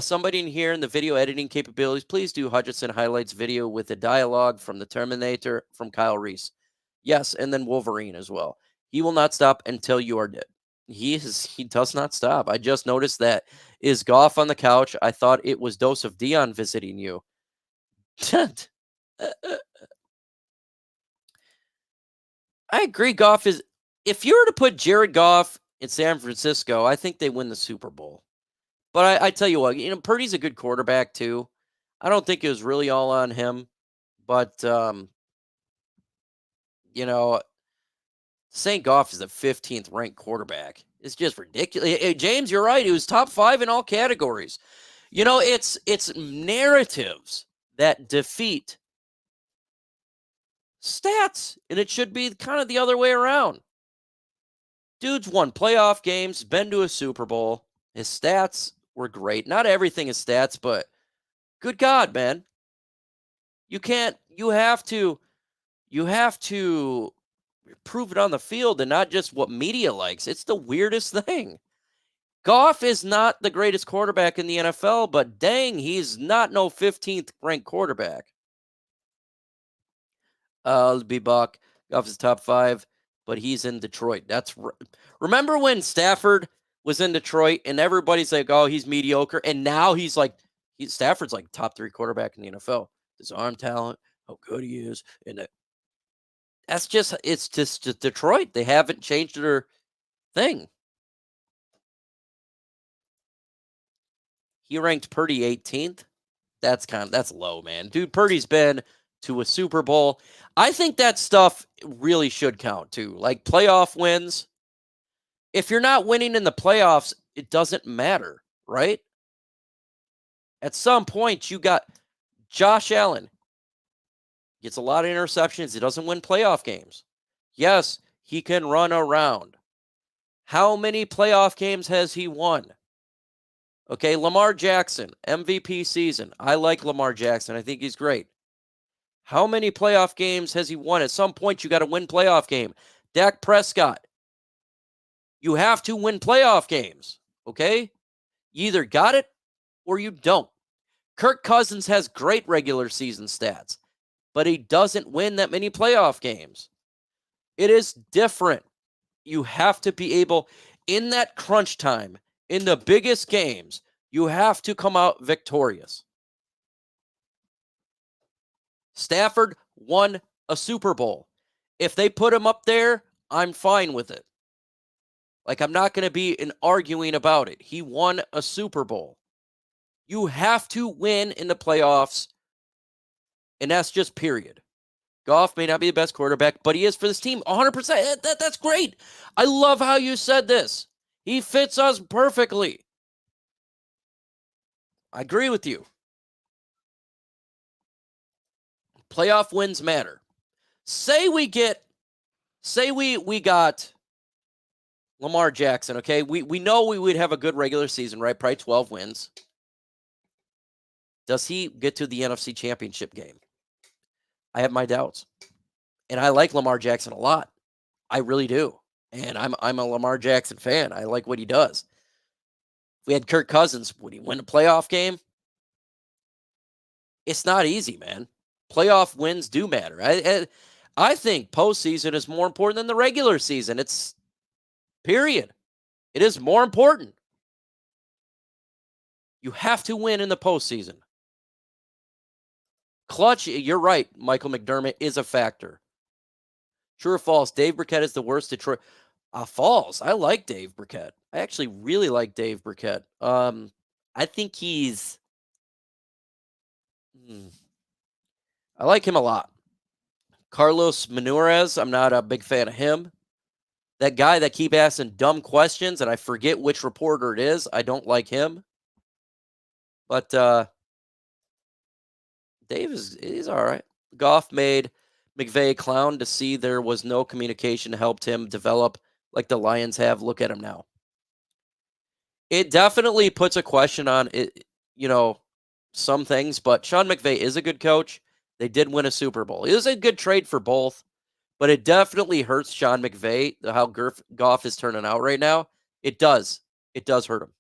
Somebody in here in the video editing capabilities, please do Hutchinson highlights video with the dialogue from the Terminator from Kyle Reese. Yes, and then Wolverine as well. He will not stop until you are dead. He does not stop. I just noticed that. Is Goff on the couch? I thought it was Dose of Dion visiting you. I agree. Goff is. If you were to put Jared Goff in San Francisco, I think they win the Super Bowl. But I tell you what, Purdy's a good quarterback too. I don't think it was really all on him, but you know, St. Goff is the 15th ranked quarterback. It's just ridiculous. James, you're right. He was top 5 in all categories. It's narratives that defeat stats, and it should be kind of the other way around. Dude's won playoff games, been to a Super Bowl. His stats were great. Not everything is stats, but good God, man. You have to prove it on the field and not just what media likes. It's the weirdest thing. Goff is not the greatest quarterback in the NFL, but dang, he's not no 15th ranked quarterback. Be Buck. Goff is top 5, but he's in Detroit. Remember when Stafford was in Detroit and everybody's like, oh, he's mediocre. And now Stafford's like top 3 quarterback in the NFL. His arm talent, how good he is. And it's just Detroit. They haven't changed their thing. He ranked Purdy 18th. That's low, man. Dude, Purdy's been to a Super Bowl. I think that stuff really should count too. Like playoff wins. If you're not winning in the playoffs, it doesn't matter, right? At some point, you got Josh Allen. Gets a lot of interceptions. He doesn't win playoff games. Yes, he can run around. How many playoff games has he won? Okay, Lamar Jackson, MVP season. I like Lamar Jackson. I think he's great. How many playoff games has he won? At some point, you got to win playoff game. Dak Prescott. You have to win playoff games, okay? You either got it or you don't. Kirk Cousins has great regular season stats, but he doesn't win that many playoff games. It is different. You have to be able, in that crunch time, in the biggest games, you have to come out victorious. Stafford won a Super Bowl. If they put him up there, I'm fine with it. Like, I'm not going to be arguing about it. He won a Super Bowl. You have to win in the playoffs, and that's just period. Goff may not be the best quarterback, but he is for this team 100%. That's great. I love how you said this. He fits us perfectly. I agree with you. Playoff wins matter. Say we got Lamar Jackson, okay? We know we would have a good regular season, right? Probably 12 wins. Does he get to the NFC Championship game? I have my doubts. And I like Lamar Jackson a lot. I really do. And I'm a Lamar Jackson fan. I like what he does. If we had Kirk Cousins, would he win a playoff game? It's not easy, man. Playoff wins do matter. I think postseason is more important than the regular season. It's period. It is more important. You have to win in the postseason. Clutch, you're right, Michael McDermott is a factor. True or false, Dave Burkett is the worst Detroit. False. I like Dave Burkett. I actually really like Dave Burkett. I think he's... I like him a lot. Carlos Menendez, I'm not a big fan of him. That guy that keep asking dumb questions, and I forget which reporter it is. I don't like him. But Dave he's all right. Goff made McVay a clown to see there was no communication helped him develop like the Lions have. Look at him now. It definitely puts a question on it, some things, but Sean McVay is a good coach. They did win a Super Bowl. It was a good trade for both, but it definitely hurts Sean McVay, how Goff is turning out right now. It does. It does hurt him.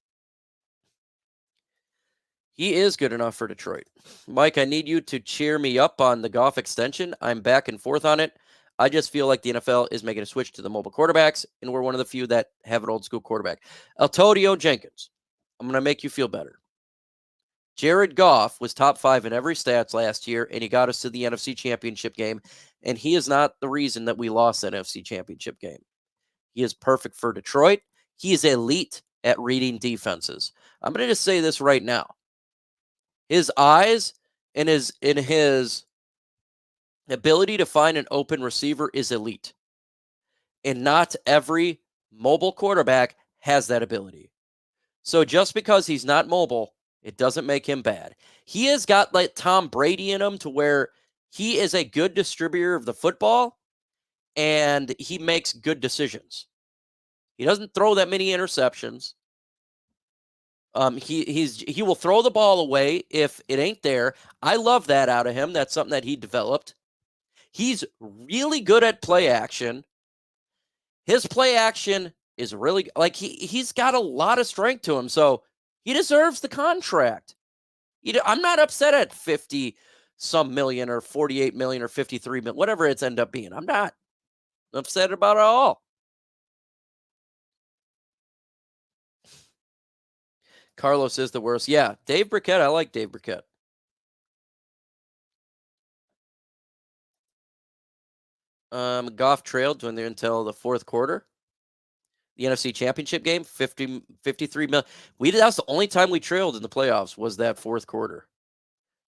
He is good enough for Detroit. Mike, I need you to cheer me up on the Goff extension. I'm back and forth on it. I just feel like the NFL is making a switch to the mobile quarterbacks, and we're one of the few that have an old school quarterback. Eltodio Jenkins, I'm going to make you feel better. Jared Goff was top 5 in every stats last year, and he got us to the NFC Championship game, and he is not the reason that we lost that NFC Championship game. He is perfect for Detroit. He is elite at reading defenses. I'm going to just say this right now. His eyes and his ability to find an open receiver is elite. And not every mobile quarterback has that ability. So just because he's not mobile, it doesn't make him bad. He has got like Tom Brady in him to where he is a good distributor of the football and he makes good decisions. He doesn't throw that many interceptions. He will throw the ball away if it ain't there. I love that out of him. That's something that he developed. He's really good at play action. His play action is really like he's got a lot of strength to him, so he deserves the contract. I'm not upset at 50 some million or 48 million or 53 million, whatever it's end up being. I'm not upset about it all. Carlos is the worst. Yeah, Dave Burkett. I like Dave Burkett. Goff trailed when they're until the fourth quarter. The NFC Championship game, 53 million. That was the only time we trailed in the playoffs was that fourth quarter.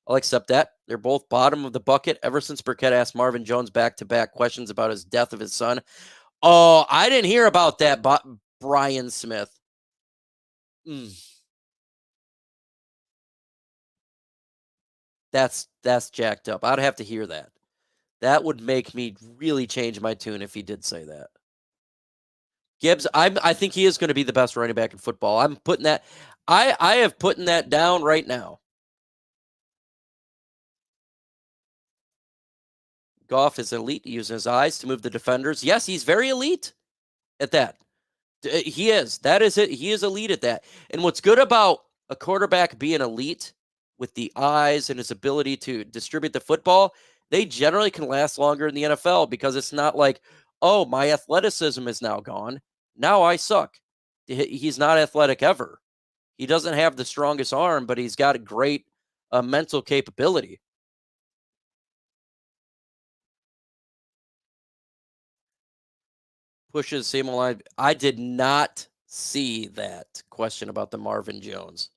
I'll accept that. They're both bottom of the bucket ever since Burkett asked Marvin Jones back-to-back questions about his death of his son. Oh, I didn't hear about that, Brian Smith. That's jacked up. I'd have to hear that. That would make me really change my tune if he did say that. Gibbs, I think he is going to be the best running back in football. I'm putting that. I have putting that down right now. Goff is elite, using his eyes to move the defenders. Yes, he's very elite at that. He is. That is it. He is elite at that. And what's good about a quarterback being elite with the eyes and his ability to distribute the football, they generally can last longer in the NFL because it's not like, oh, my athleticism is now gone. Now I suck. He's not athletic ever. He doesn't have the strongest arm, but he's got a great mental capability. Pushes same line. I did not see that question about the Marvin Jones.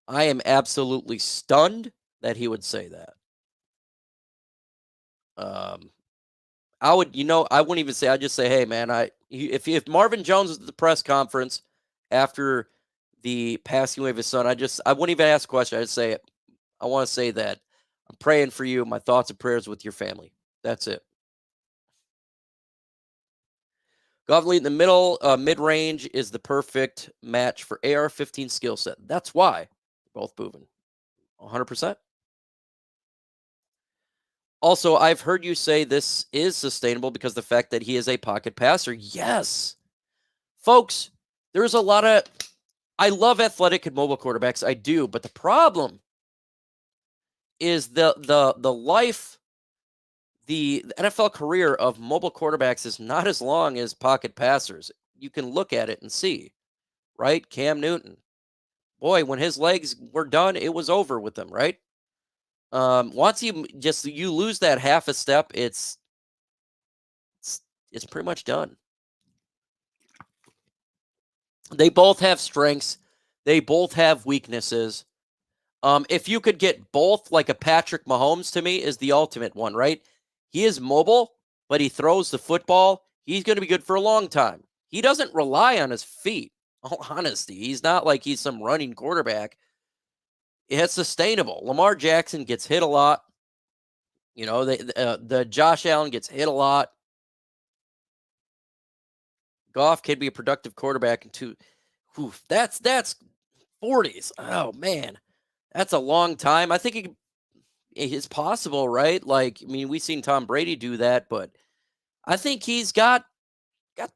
I am absolutely stunned that he would say that. I wouldn't even say. I'd just say, hey, man, if Marvin Jones was at the press conference after the passing away of his son, I wouldn't even ask a question. I'd say, I want to say that I'm praying for you. My thoughts and prayers with your family. That's it. Goff in the middle, mid-range is the perfect match for AR-15 skill set. That's why they're both moving. 100%. Also, I've heard you say this is sustainable because the fact that he is a pocket passer. Yes. Folks, there's a lot of... I love athletic and mobile quarterbacks. I do. But the problem is the NFL career of mobile quarterbacks is not as long as pocket passers. You can look at it and see, right? Cam Newton. Boy, when his legs were done, it was over with him, right? Once you lose that half a step, it's pretty much done. They both have strengths. They both have weaknesses. If you could get both, like a Patrick Mahomes to me is the ultimate one, right? He is mobile, but he throws the football. He's going to be good for a long time. He doesn't rely on his feet. All honesty, he's not like he's some running quarterback. It's sustainable. Lamar Jackson gets hit a lot. You know, the Josh Allen gets hit a lot. Goff can be a productive quarterback in two. That's 40s. Oh man, that's a long time. I think it's possible, right? Like, I mean, we've seen Tom Brady do that, but I think he's got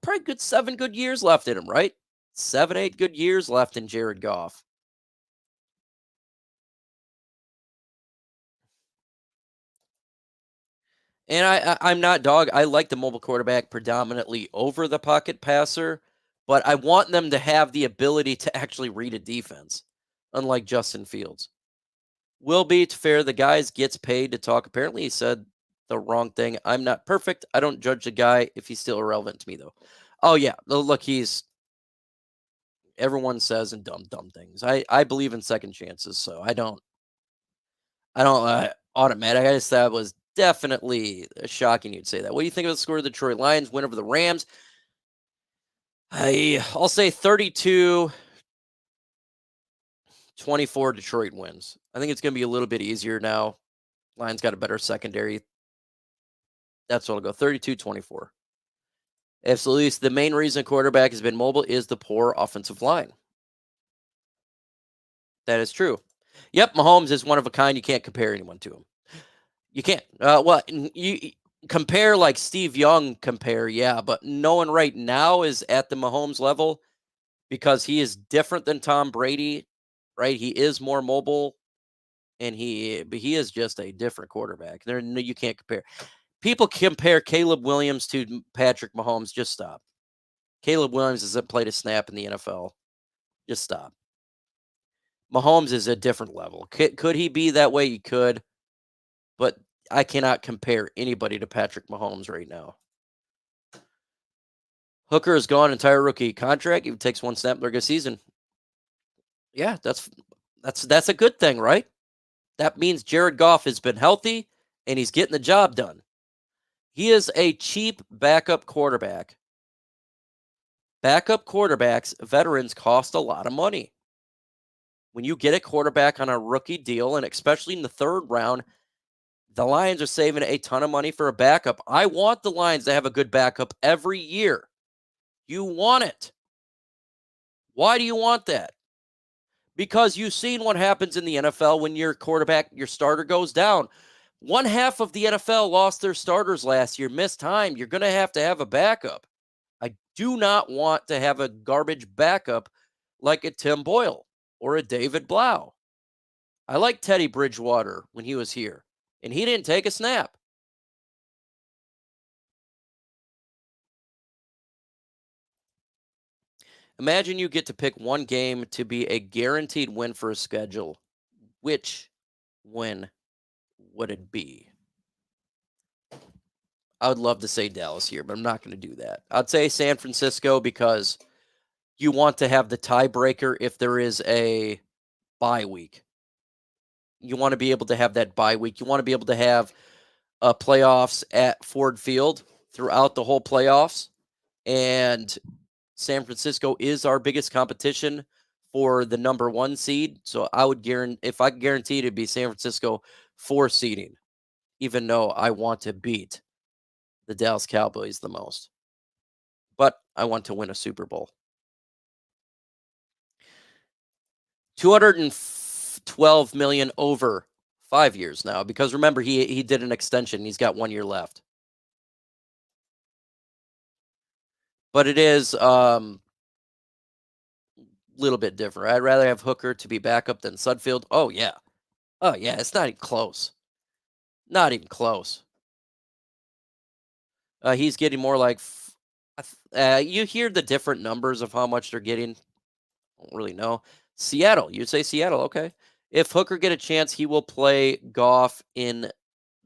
probably 7 good years left in him, right? 7, 8 good years left in Jared Goff. And I'm not dog. I like the mobile quarterback predominantly over the pocket passer, but I want them to have the ability to actually read a defense. unlike Justin Fields. Will be fair, the guy gets paid to talk. Apparently, he said the wrong thing. I'm not perfect. I don't judge a guy if he's still irrelevant to me, though. Oh, yeah. Look, everyone says and dumb things. I believe in second chances, so I don't automatic. I just thought it was definitely shocking you'd say that. What do you think of the score of the Detroit Lions win over the Rams? I'll say 32-24 Detroit wins. I think it's going to be a little bit easier now. Lions got a better secondary. That's what I'll go, 32-24. Absolutely. The main reason quarterback has been mobile is the poor offensive line. That is true. Yep, Mahomes is one of a kind. You can't compare anyone to him. You can't. You compare like Steve Young yeah, but no one right now is at the Mahomes level because he is different than Tom Brady, right? He is more mobile, but he is just a different quarterback. You can't compare. People compare Caleb Williams to Patrick Mahomes. Just stop. Caleb Williams hasn't played a snap in the NFL. Just stop. Mahomes is a different level. Could he be that way? He could, but I cannot compare anybody to Patrick Mahomes right now. Hooker is gone, entire rookie contract. He takes one snap during a season. Yeah, that's a good thing, right? That means Jared Goff has been healthy and he's getting the job done. He is a cheap backup quarterback. Backup quarterbacks, veterans, cost a lot of money. When you get a quarterback on a rookie deal, and especially in the third round, the Lions are saving a ton of money for a backup. I want the Lions to have a good backup every year. You want it. Why do you want that? Because you've seen what happens in the NFL when your quarterback, your starter goes down. One half of the NFL lost their starters last year, missed time. You're going to have a backup. I do not want to have a garbage backup like a Tim Boyle or a David Blau. I like Teddy Bridgewater when he was here, and he didn't take a snap. Imagine you get to pick one game to be a guaranteed win for a schedule. Which win would it be? I would love to say Dallas here, but I'm not going to do that. I'd say San Francisco because you want to have the tiebreaker if there is a bye week. You want to be able to have that bye week. You want to be able to have playoffs at Ford Field throughout the whole playoffs. And San Francisco is our biggest competition for the number 1 seed. So I would guarantee, if I could guarantee, it'd be San Francisco 4 seeding, even though I want to beat the Dallas Cowboys the most. But I want to win a Super Bowl. $212 million over 5 years now, because remember, he did an extension. He's got 1 year left. But it is little bit different. I'd rather have Hooker to be backup than Sudfeld. Oh yeah. It's not even close. Not even close. He's getting more like you hear the different numbers of how much they're getting. I don't really know. Seattle. You'd say Seattle. Okay. If Hooker get a chance, he will play Goff in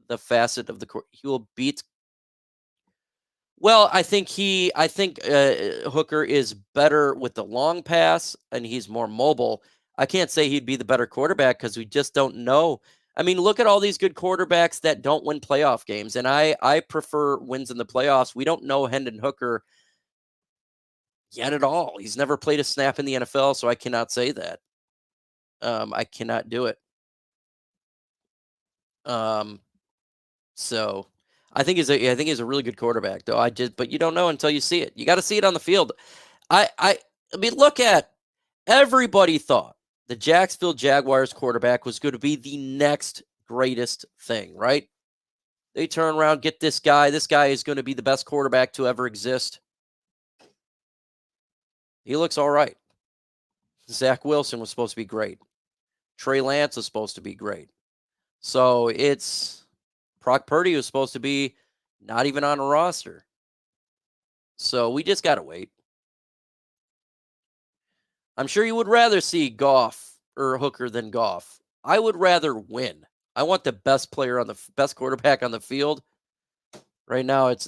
the facet of the court. He will beat. Well, I think Hooker is better with the long pass, and he's more mobile. I can't say he'd be the better quarterback because we just don't know. I mean, look at all these good quarterbacks that don't win playoff games, and I prefer wins in the playoffs. We don't know Hendon Hooker yet at all. He's never played a snap in the NFL, so I cannot say that. I cannot do it. So I think he's a really good quarterback, though. But you don't know until you see it. You got to see it on the field. I mean, look at, everybody thought the Jacksonville Jaguars quarterback was going to be the next greatest thing, right? They turn around, get this guy. This guy is going to be the best quarterback to ever exist. He looks all right. Zach Wilson was supposed to be great. Trey Lance was supposed to be great. So it's Brock Purdy was supposed to be not even on a roster. So we just got to wait. I'm sure you would rather see Goff or Hooker than Goff. I would rather win. I want the best player on the best quarterback on the field. Right now, it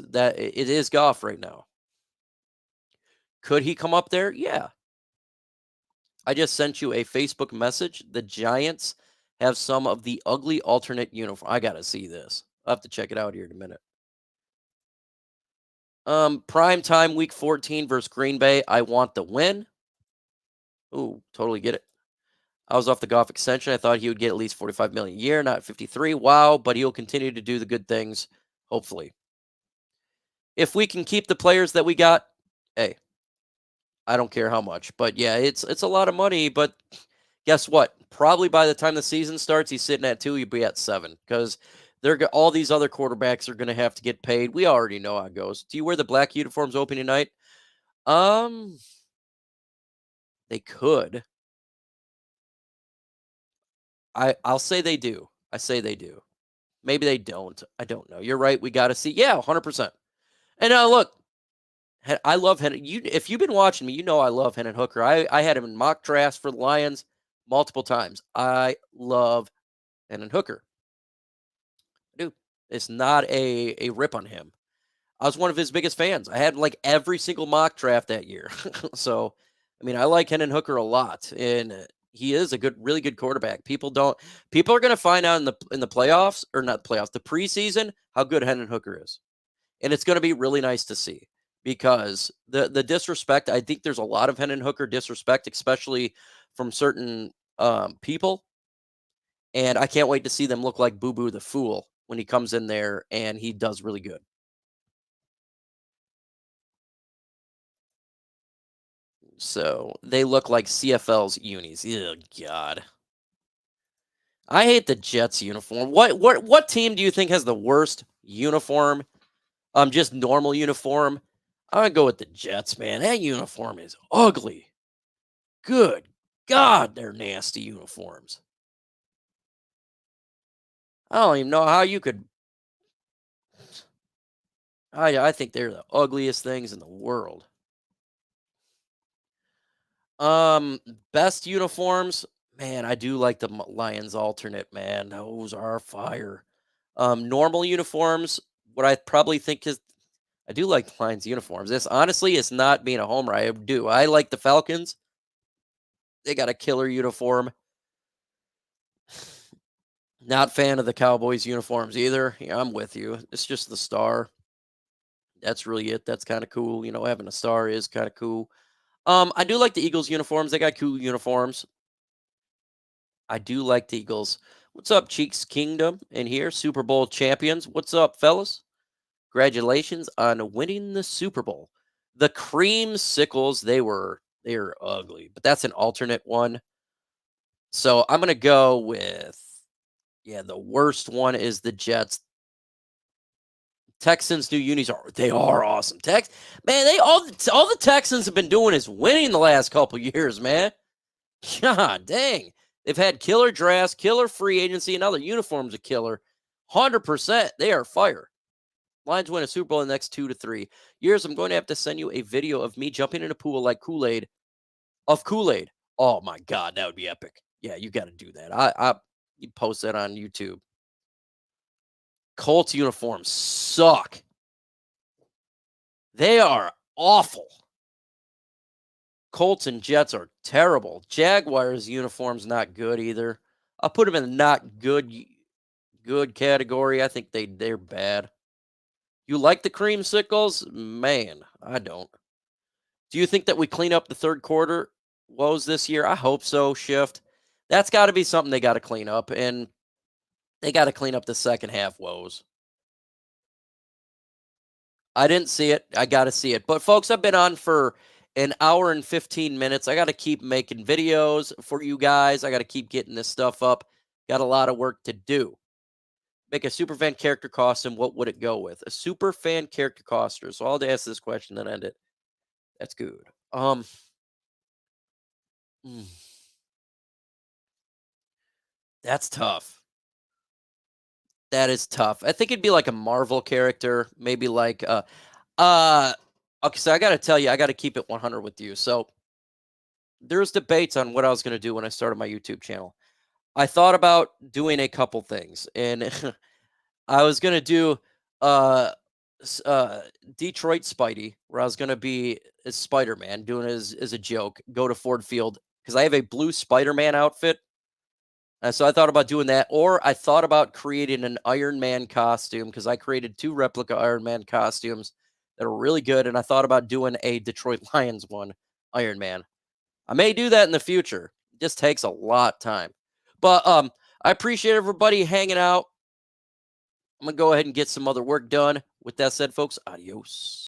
is Goff right now. Could he come up there? Yeah. I just sent you a Facebook message. The Giants have some of the ugly alternate uniform. I gotta see this. I'll have to check it out here in a minute. Prime time week 14 versus Green Bay. I want the win. Ooh, totally get it. I was off the Goff extension. I thought he would get at least 45 million a year, not 53. Wow, but he'll continue to do the good things, hopefully. If we can keep the players that we got, hey, I don't care how much. But yeah, it's a lot of money, but guess what? Probably by the time the season starts, he's sitting at 2, he'll be at 7 because all these other quarterbacks are going to have to get paid. We already know how it goes. Do you wear the black uniforms opening night? They could. I'll say they do. I say they do. Maybe they don't. I don't know. You're right. We got to see. Yeah, 100%. And look, I love Hendon. If you've been watching me, you know I love Hendon Hooker. I had him in mock drafts for the Lions multiple times. I love Hendon Hooker. I do. It's not a rip on him. I was one of his biggest fans. I had like every single mock draft that year. So, I mean, I like Hendon Hooker a lot, and he is a really good quarterback. People are going to find out in the playoffs, or not playoffs, the preseason, how good Hendon Hooker is. And it's going to be really nice to see because the disrespect, I think there's a lot of Hendon Hooker disrespect, especially from certain people. And I can't wait to see them look like Boo Boo the Fool when he comes in there and he does really good. So they look like CFL's unis. Oh, God. I hate the Jets uniform. What team do you think has the worst uniform? Just normal uniform. I'm gonna go with the Jets, man. That uniform is ugly. Good God, they're nasty uniforms. I don't even know how you could. I think they're the ugliest things in the world. Best uniforms, man. I do like the Lions alternate, man. Those are fire. Normal uniforms. What I probably think is, I do like the Lions uniforms. This honestly is not being a homer. I do. I like the Falcons. They got a killer uniform. Not fan of the Cowboys uniforms either. Yeah, I'm with you. It's just the star. That's really it. That's kind of cool. You know, having a star is kind of cool. I do like the Eagles uniforms. They got cool uniforms. I do like the Eagles. What's up, Cheeks Kingdom in here? Super Bowl champions. What's up, fellas? Congratulations on winning the Super Bowl. The creamsicles, they were ugly, but that's an alternate one. So I'm gonna go with, yeah, the worst one is the Jets. Texans new unis are awesome. Man, all the Texans have been doing is winning the last couple years, man. God dang. They've had killer drafts, killer free agency, and now their uniforms are killer. 100%. They are fire. Lions win a Super Bowl in the next 2 to 3 years. I'm going to have to send you a video of me jumping in a pool like Kool-Aid. Oh my God, that would be epic. Yeah, you got to do that. You post that on YouTube. Colts uniforms suck. They are awful. Colts and Jets are terrible. Jaguars uniforms not good either. I'll put them in the not good category. I think they're bad. You like the creamsicles? Man, I don't. Do you think that we clean up the third quarter woes this year? I hope so, Shift. That's got to be something they got to clean up, and they got to clean up the second half woes. I didn't see it. I got to see it. But, folks, I've been on for an hour and 15 minutes. I got to keep making videos for you guys. I got to keep getting this stuff up. Got a lot of work to do. Make a superfan character costume. What would it go with? A superfan character costume. So I'll ask this question and end it. That's good. That's tough. That is tough. I think it'd be like a Marvel character, maybe like okay, so I got to tell you, I got to keep it 100 with you. So there's debates on what I was going to do when I started my YouTube channel. I thought about doing a couple things, and I was going to do uh, Detroit Spidey, where I was going to be as Spider-Man, doing it as a joke, go to Ford Field, because I have a blue Spider-Man outfit. So I thought about doing that, or I thought about creating an Iron Man costume, because I created 2 replica Iron Man costumes that are really good, and I thought about doing a Detroit Lions one, Iron Man. I may do that in the future. It just takes a lot of time. But I appreciate everybody hanging out. I'm going to go ahead and get some other work done. With that said, folks, adios.